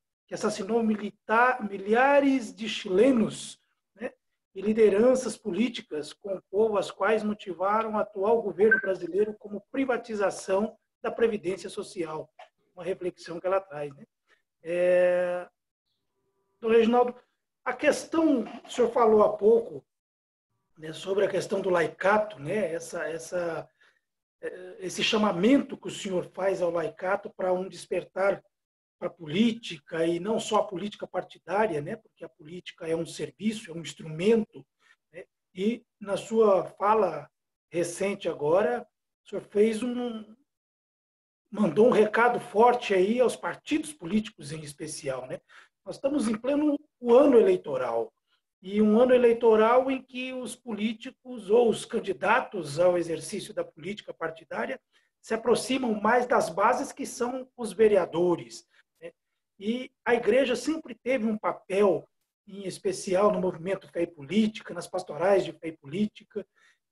milhares de chilenos, né? E lideranças políticas com o povo, as quais motivaram o atual governo brasileiro como privatização da Previdência Social. Uma reflexão que ela traz, né? Dom Reginaldo, a questão, o senhor falou há pouco, né, sobre a questão do laicato, né, esse chamamento que o senhor faz ao laicato para um despertar para a política, e não só a política partidária, né, porque a política é um serviço, é um instrumento, né, e na sua fala recente agora, o senhor mandou um recado forte aí aos partidos políticos em especial, né? Nós estamos em pleno ano eleitoral, e um ano eleitoral em que os políticos ou os candidatos ao exercício da política partidária se aproximam mais das bases, que são os vereadores, né? E a igreja sempre teve um papel, em especial no movimento Fé e Política, nas pastorais de Fé e Política,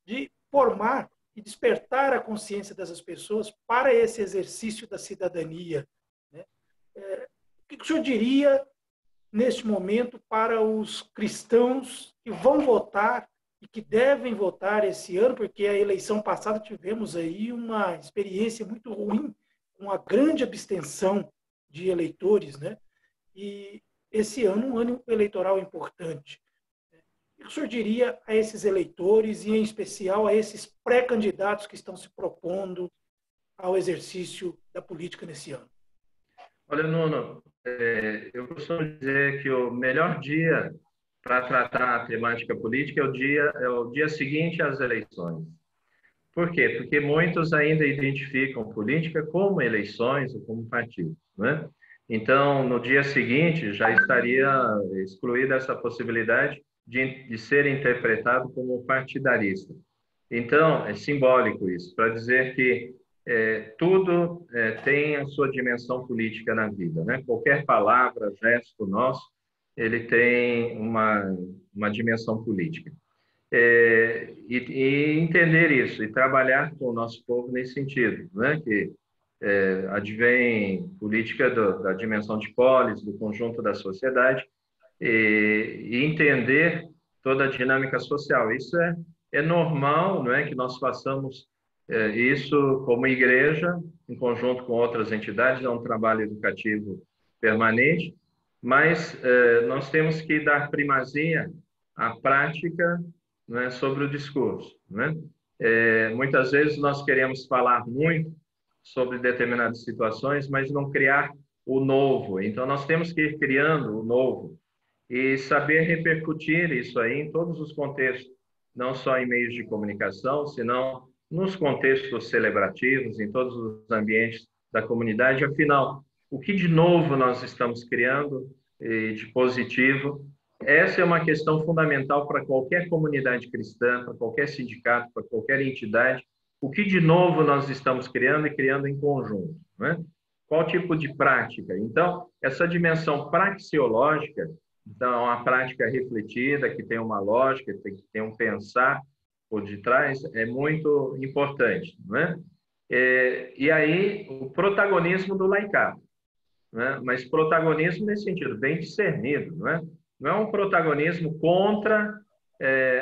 de formar e despertar a consciência dessas pessoas para esse exercício da cidadania, né? O que o senhor diria neste momento para os cristãos que vão votar e que devem votar esse ano, porque a eleição passada tivemos aí uma experiência muito ruim, com a grande abstenção de eleitores, né? E esse ano, um ano eleitoral importante. O que o senhor diria a esses eleitores e, em especial, a esses pré-candidatos que estão se propondo ao exercício da política nesse ano? Olha, Nuno, eu costumo dizer que o melhor dia para tratar a temática política é o dia seguinte às eleições. Por quê? Porque muitos ainda identificam política como eleições ou como partidos, né? Então, no dia seguinte, já estaria excluída essa possibilidade de ser interpretado como partidarista. Então, é simbólico isso, para dizer que tudo tem a sua dimensão política na vida, né? Qualquer palavra, gesto nosso, ele tem uma dimensão política. E entender isso, e trabalhar com o nosso povo nesse sentido, né? Que advém política da dimensão de polis, do conjunto da sociedade, e entender toda a dinâmica social. Isso é normal, não é, que nós façamos isso como igreja, em conjunto com outras entidades, é um trabalho educativo permanente, mas nós temos que dar primazia à prática, né, sobre o discurso, né? Muitas vezes nós queremos falar muito sobre determinadas situações, mas não criar o novo. Então, nós temos que ir criando o novo e saber repercutir isso aí em todos os contextos, não só em meios de comunicação, senão nos contextos celebrativos, em todos os ambientes da comunidade. Afinal, o que de novo nós estamos criando de positivo? Essa é uma questão fundamental para qualquer comunidade cristã, para qualquer sindicato, para qualquer entidade. O que de novo nós estamos criando e criando em conjunto, né? qual tipo de prática. Então, essa dimensão praxeológica, então, é uma prática refletida, que tem uma lógica, que tem um pensar por detrás, é muito importante, não é? E aí, o protagonismo do laicato, né? Mas protagonismo nesse sentido, bem discernido, não é? Não é um protagonismo contra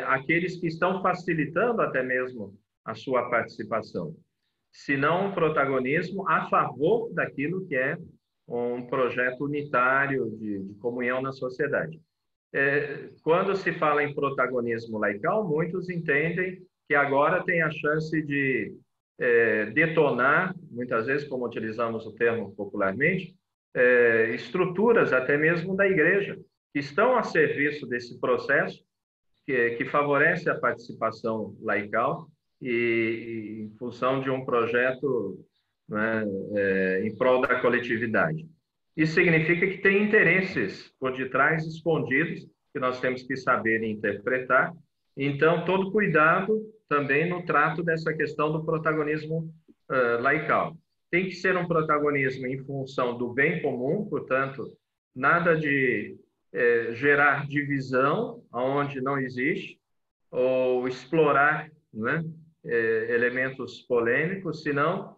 aqueles que estão facilitando até mesmo a sua participação, senão um protagonismo a favor daquilo que é um projeto unitário de comunhão na sociedade. Quando se fala em protagonismo laical, muitos entendem que agora tem a chance de detonar, muitas vezes, como utilizamos o termo popularmente, estruturas até mesmo da igreja, que estão a serviço desse processo, que favorece a participação laical e em função de um projeto, né, em prol da coletividade. Isso significa que tem interesses por detrás escondidos que nós temos que saber interpretar. Então, todo cuidado também no trato dessa questão do protagonismo laical. Tem que ser um protagonismo em função do bem comum, portanto, nada de gerar divisão onde não existe, ou explorar, né, elementos polêmicos, senão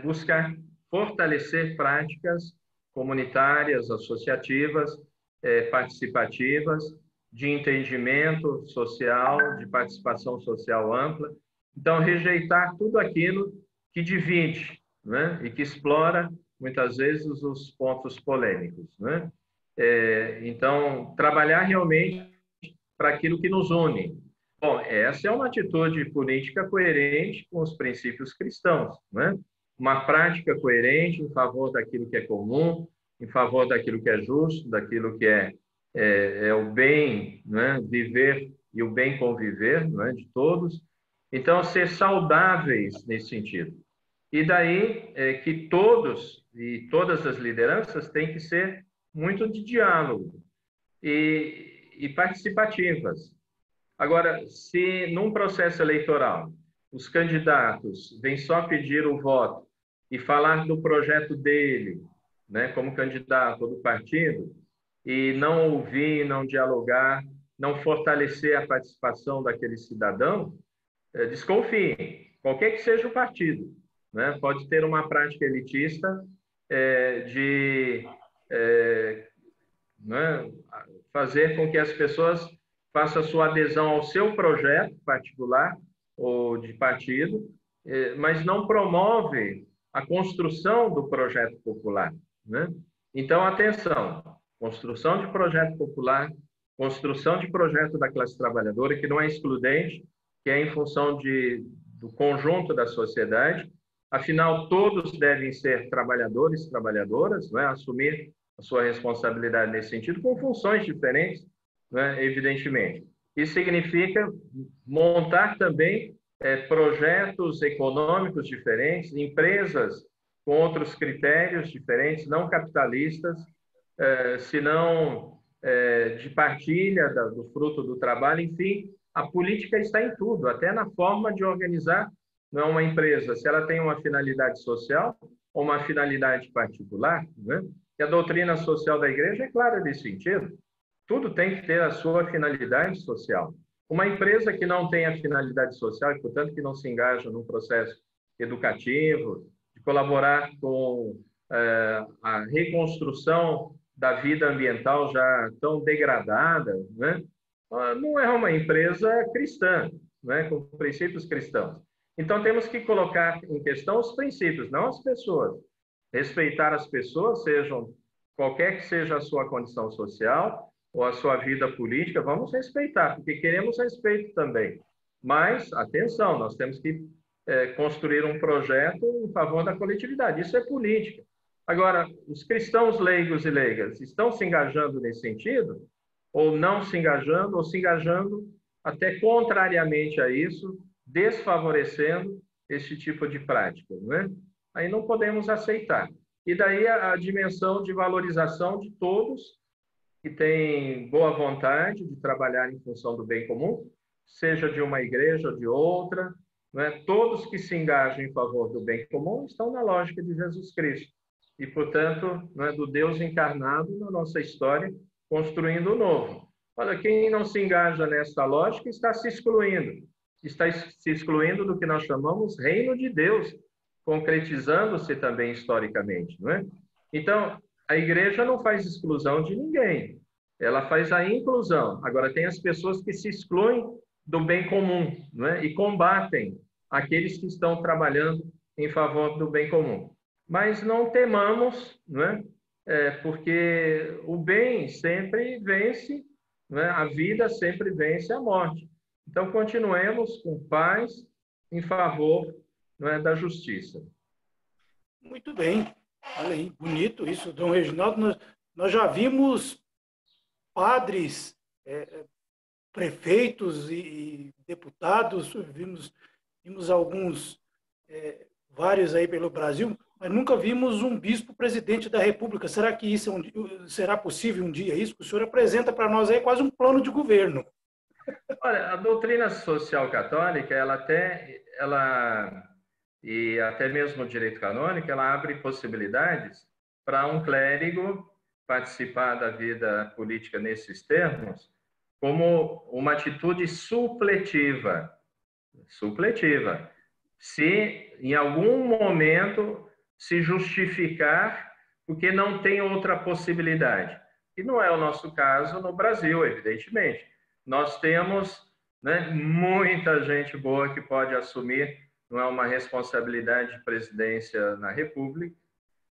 buscar fortalecer práticas comunitárias, associativas, participativas, de entendimento social, de participação social ampla. Então, rejeitar tudo aquilo que divide, né, e que explora, muitas vezes, os pontos polêmicos, né? Então, trabalhar realmente para aquilo que nos une. Bom, essa é uma atitude política coerente com os princípios cristãos, né? Uma prática coerente em favor daquilo que é comum, em favor daquilo que é justo, daquilo que é o bem, né? Viver e o bem conviver, né? De todos. Então, ser saudáveis nesse sentido. E daí que todos e todas as lideranças têm que ser muito de diálogo e participativas. Agora, se num processo eleitoral os candidatos vêm só pedir o voto e falar do projeto dele, né, como candidato ou do partido, e não ouvir, não dialogar, não fortalecer a participação daquele cidadão, desconfiem, qualquer que seja o partido, né, pode ter uma prática elitista né, fazer com que as pessoas façam a sua adesão ao seu projeto particular ou de partido, mas não promove a construção do projeto popular, né? Então, atenção, construção de projeto popular, construção de projeto da classe trabalhadora, que não é excludente, que é em função do conjunto da sociedade. Afinal, todos devem ser trabalhadores e trabalhadoras, não é? Assumir a sua responsabilidade nesse sentido, com funções diferentes, né? Evidentemente. Isso significa montar também projetos econômicos diferentes, empresas com outros critérios diferentes, não capitalistas, senão de partilha do fruto do trabalho. Enfim, a política está em tudo, até na forma de organizar, não é, uma empresa, se ela tem uma finalidade social ou uma finalidade particular, né? E a doutrina social da igreja é clara nesse sentido. Tudo tem que ter a sua finalidade social. Uma empresa que não tem a finalidade social e, portanto, que não se engaja num processo educativo, de colaborar com a reconstrução da vida ambiental já tão degradada, né? Não é uma empresa cristã, né? Com princípios cristãos. Então, temos que colocar em questão os princípios, não as pessoas. Respeitar as pessoas, sejam qualquer que seja a sua condição social ou a sua vida política, vamos respeitar, porque queremos respeito também. Mas, atenção, nós temos que construir um projeto em favor da coletividade. Isso é política. Agora, os cristãos leigos e leigas estão se engajando nesse sentido? Ou não se engajando, ou se engajando até contrariamente a isso, desfavorecendo esse tipo de prática, não é? Aí não podemos aceitar. E daí a dimensão de valorização de todos que têm boa vontade de trabalhar em função do bem comum, seja de uma igreja ou de outra, não é? Todos que se engajam em favor do bem comum estão na lógica de Jesus Cristo. e, portanto, não é, do Deus encarnado na nossa história, construindo o novo. Olha, quem não se engaja nessa lógica está se excluindo do que nós chamamos reino de Deus, concretizando-se também historicamente, não é? Então, a igreja não faz exclusão de ninguém, ela faz a inclusão. Agora, tem as pessoas que se excluem do bem comum, não é? E combatem aqueles que estão trabalhando em favor do bem comum. Mas não temamos, não é? Porque o bem sempre vence, não é? A vida sempre vence a morte. Então, continuemos com paz em favor, não é, da justiça. Muito bem. Olha aí, bonito isso, Dom Reginaldo. Nós já vimos padres, prefeitos e deputados, vimos alguns, vários aí pelo Brasil, mas nunca vimos um bispo presidente da República. Será que isso será possível um dia isso? O senhor apresenta para nós aí quase um plano de governo. Olha, a doutrina social católica, e até mesmo o direito canônico, ela abre possibilidades para um clérigo participar da vida política nesses termos, como uma atitude supletiva. Supletiva. Se em algum momento se justificar, porque não tem outra possibilidade. E não é o nosso caso no Brasil, evidentemente. Nós temos, né, muita gente boa que pode assumir, não é, uma responsabilidade de presidência na República,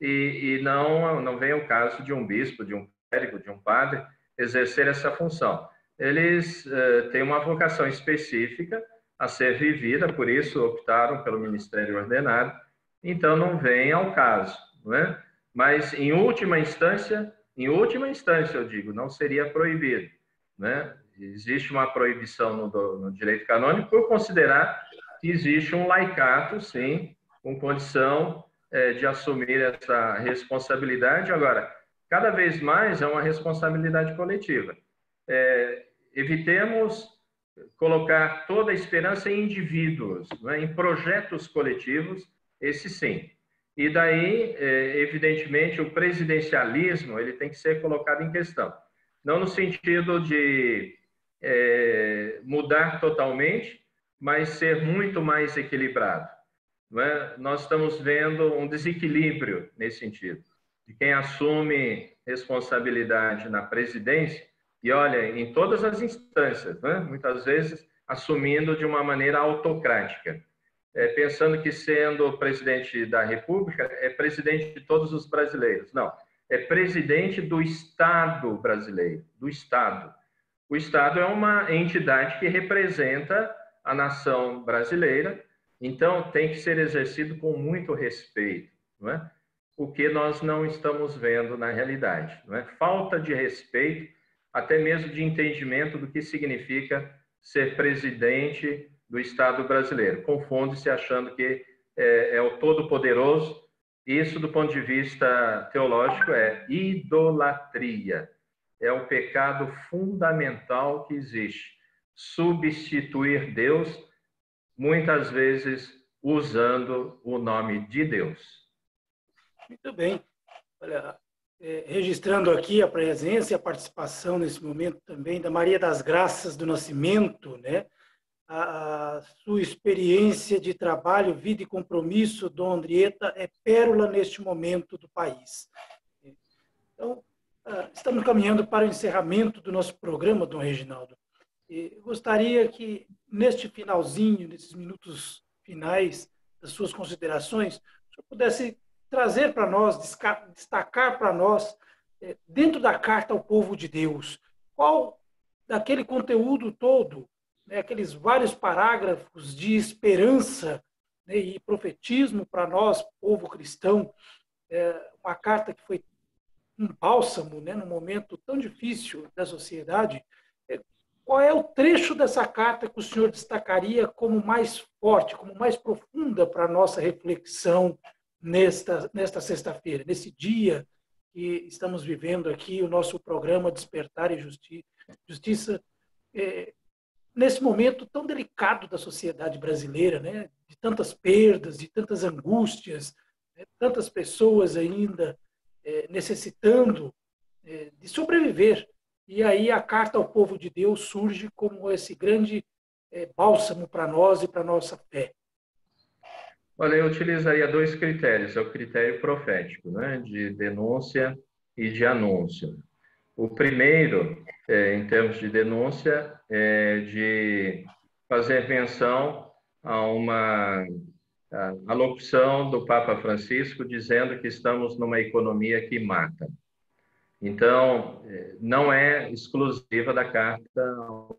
e não vem o caso de um bispo, de um clérigo, de um padre exercer essa função. Eles têm uma vocação específica a ser vivida, por isso optaram pelo ministério ordenado, então não vem ao caso, não é? Mas em última instância eu digo, não seria proibido, né? Existe uma proibição no direito canônico por considerar que existe um laicato, sim, com condição de assumir essa responsabilidade. Agora, cada vez mais é uma responsabilidade coletiva. Evitemos colocar toda a esperança em indivíduos, né, em projetos coletivos, esse sim. E daí, evidentemente, o presidencialismo ele tem que ser colocado em questão. Não no sentido de mudar totalmente, mas ser muito mais equilibrado. Não é? Nós estamos vendo um desequilíbrio nesse sentido, de quem assume responsabilidade na presidência, e olha, em todas as instâncias, né? Muitas vezes assumindo de uma maneira autocrática, pensando que sendo presidente da República é presidente de todos os brasileiros. Não, é presidente do Estado brasileiro, do Estado. O Estado é uma entidade que representa a nação brasileira, então tem que ser exercido com muito respeito, não é? O que nós não estamos vendo na realidade, não é? Falta de respeito, até mesmo de entendimento do que significa ser presidente do Estado brasileiro. Confunde-se achando que é o Todo-Poderoso. Isso, do ponto de vista teológico, é idolatria. É o pecado fundamental que existe. Substituir Deus, muitas vezes usando o nome de Deus. Muito bem. Olha, registrando aqui a presença e a participação nesse momento também da Maria das Graças do Nascimento, né? A sua experiência de trabalho, vida e compromisso, Dom Andrieta, é pérola neste momento do país. Então, estamos caminhando para o encerramento do nosso programa, Dom Reginaldo. E gostaria que, neste finalzinho, nesses minutos finais das suas considerações, o senhor pudesse trazer para nós, destacar para nós, dentro da Carta ao Povo de Deus, qual daquele conteúdo todo, né, aqueles vários parágrafos de esperança, né, e profetismo para nós, povo cristão, uma carta que foi um bálsamo, né, num momento tão difícil da sociedade. Qual é o trecho dessa carta que o senhor destacaria como mais forte, como mais profunda para a nossa reflexão nesta sexta-feira, nesse dia que estamos vivendo aqui, o nosso programa Despertar e Justiça, nesse momento tão delicado da sociedade brasileira, né? De tantas perdas, de tantas angústias, tantas pessoas ainda necessitando de sobreviver. E aí a Carta ao Povo de Deus surge como esse grande bálsamo para nós e para a nossa fé. Olha, eu utilizaria dois critérios, é o critério profético, né, de denúncia e de anúncio. O primeiro, em termos de denúncia, é de fazer menção a uma alocução do Papa Francisco dizendo que estamos numa economia que mata. Então, não é exclusiva da Carta ao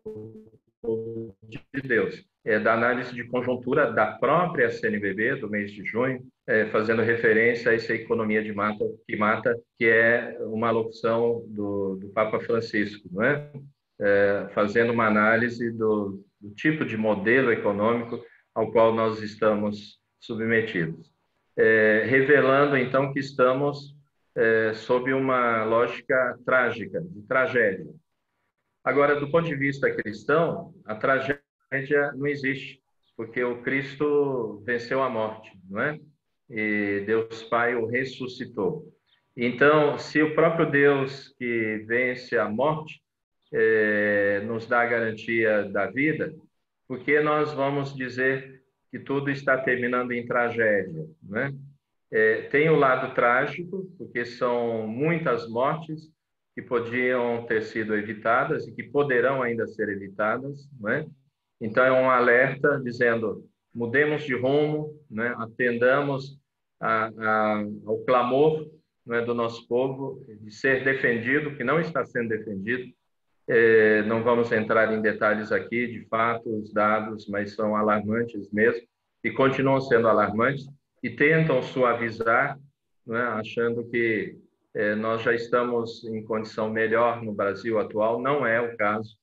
Povo de Deus. É da análise de conjuntura da própria CNBB, do mês de junho, fazendo referência a essa economia que mata, que é uma alocução do Papa Francisco, não é? Fazendo uma análise do tipo de modelo econômico ao qual nós estamos submetidos. Revelando, então, que estamos sob uma lógica trágica, de tragédia. Agora, do ponto de vista cristão, a tragédia não existe, porque o Cristo venceu a morte, não é? E Deus Pai o ressuscitou. Então, se o próprio Deus que vence a morte nos dá a garantia da vida, por que nós vamos dizer que tudo está terminando em tragédia, não é? Tem o lado trágico, porque são muitas mortes que podiam ter sido evitadas e que poderão ainda ser evitadas, não é? Então, é um alerta dizendo, mudemos de rumo, né? Atendamos ao clamor, não é, do nosso povo de ser defendido, que não está sendo defendido. Não vamos entrar em detalhes aqui de fatos, dados, mas são alarmantes mesmo, e continuam sendo alarmantes, e tentam suavizar, né, achando que nós já estamos em condição melhor no Brasil atual. Não é o caso.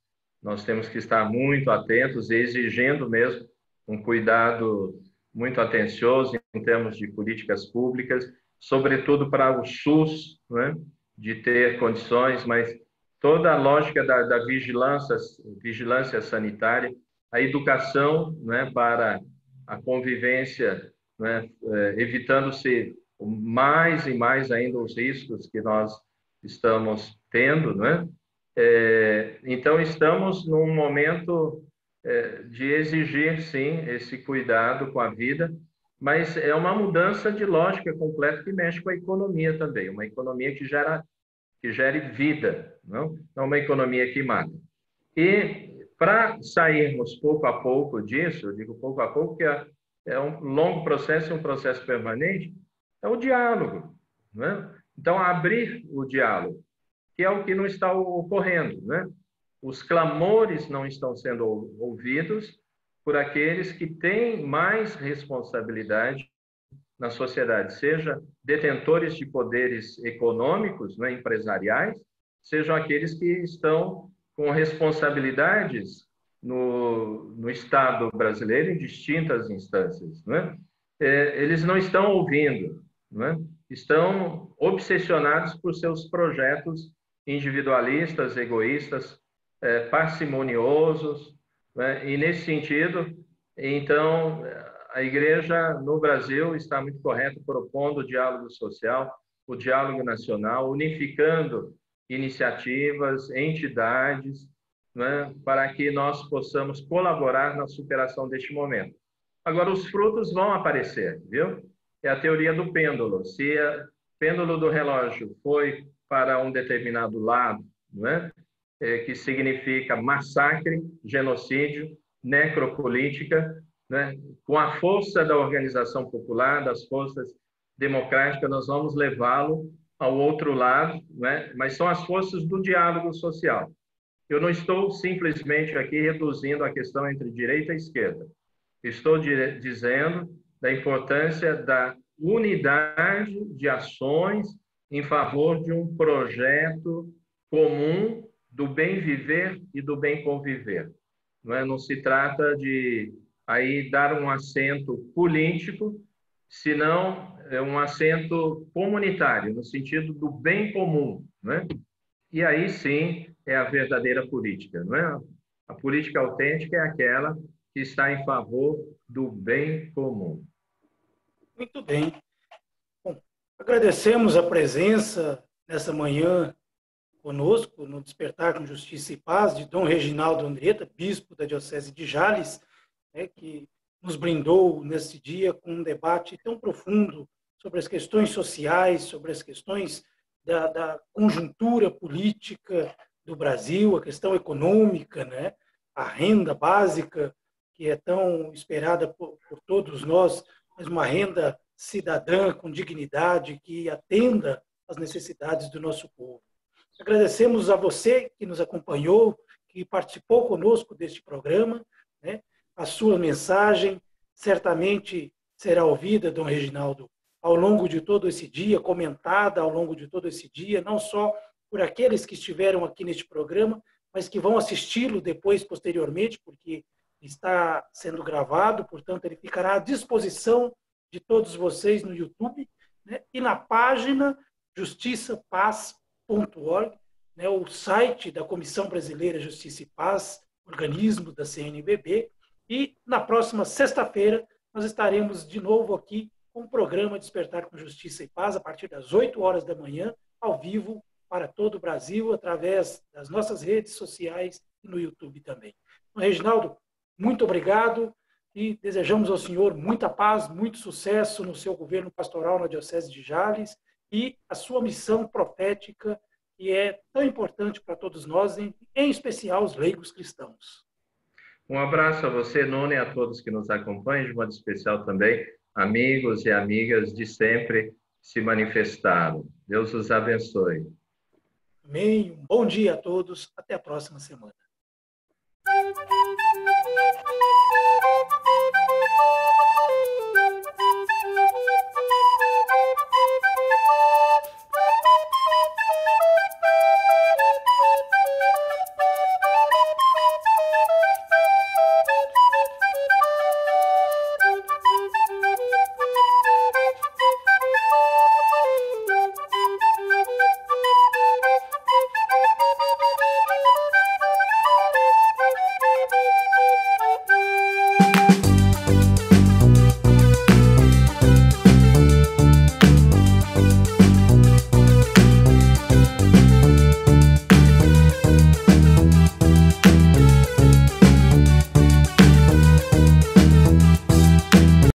Nós temos que estar muito atentos e exigindo mesmo um cuidado muito atencioso em termos de políticas públicas, sobretudo para o SUS, né, de ter condições, mas toda a lógica da vigilância sanitária, a educação, né, para a convivência, né, evitando-se mais e mais ainda os riscos que nós estamos tendo, né? Então, estamos num momento de exigir, sim, esse cuidado com a vida, mas é uma mudança de lógica completa que mexe com a economia também, uma economia que gere vida, não é uma economia que mata. E para sairmos pouco a pouco disso, eu digo pouco a pouco, que é um longo processo, um processo permanente, é o diálogo, não é? Então, abrir o diálogo, que é o que não está ocorrendo, né? Os clamores não estão sendo ouvidos por aqueles que têm mais responsabilidade na sociedade, seja detentores de poderes econômicos, né, empresariais, sejam aqueles que estão com responsabilidades no Estado brasileiro em distintas instâncias, né? Eles não estão ouvindo, né? Estão obsessionados por seus projetos individualistas, egoístas, parcimoniosos, né? E nesse sentido, então, a igreja no Brasil está muito correta, propondo o diálogo social, o diálogo nacional, unificando iniciativas, entidades, né, para que nós possamos colaborar na superação deste momento. Agora, os frutos vão aparecer, viu? É a teoria do pêndulo. Se o pêndulo do relógio foi para um determinado lado, né, que significa massacre, genocídio, necropolítica, né, com a força da organização popular, das forças democráticas, nós vamos levá-lo ao outro lado, né? Mas são as forças do diálogo social. Eu não estou simplesmente aqui reduzindo a questão entre direita e esquerda. Estou dizendo da importância da unidade de ações em favor de um projeto comum do bem viver e do bem conviver. Não se trata de aí dar um acento político, senão um acento comunitário, no sentido do bem comum, né? E aí sim é a verdadeira política, não é? A política autêntica é aquela que está em favor do bem comum. Muito bem. Agradecemos a presença nessa manhã conosco no Despertar com Justiça e Paz de Dom Reginaldo Andretta, bispo da Diocese de Jales, né, que nos brindou nesse dia com um debate tão profundo sobre as questões sociais, sobre as questões da conjuntura política do Brasil, a questão econômica, né, a renda básica, que é tão esperada por todos nós, mas uma renda cidadã com dignidade que atenda às necessidades do nosso povo. Agradecemos a você que nos acompanhou, que participou conosco deste programa, né? A sua mensagem certamente será ouvida, Dom Reginaldo, ao longo de todo esse dia, comentada ao longo de todo esse dia, não só por aqueles que estiveram aqui neste programa, mas que vão assisti-lo depois, posteriormente, porque está sendo gravado, portanto, ele ficará à disposição de todos vocês no YouTube, né? E na página justiçapaz.org, né? O site da Comissão Brasileira Justiça e Paz, organismo da CNBB, e na próxima sexta-feira nós estaremos de novo aqui com o programa Despertar com Justiça e Paz, a partir das 8 horas da manhã, ao vivo para todo o Brasil, através das nossas redes sociais e no YouTube também. Então, Reginaldo, muito obrigado e desejamos ao senhor muita paz, muito sucesso no seu governo pastoral na Diocese de Jales e a sua missão profética, que é tão importante para todos nós, em especial os leigos cristãos. Um abraço a você, Nuno, e a todos que nos acompanham, de modo especial também, amigos e amigas de sempre se manifestaram. Deus os abençoe. Amém. Um bom dia a todos. Até a próxima semana.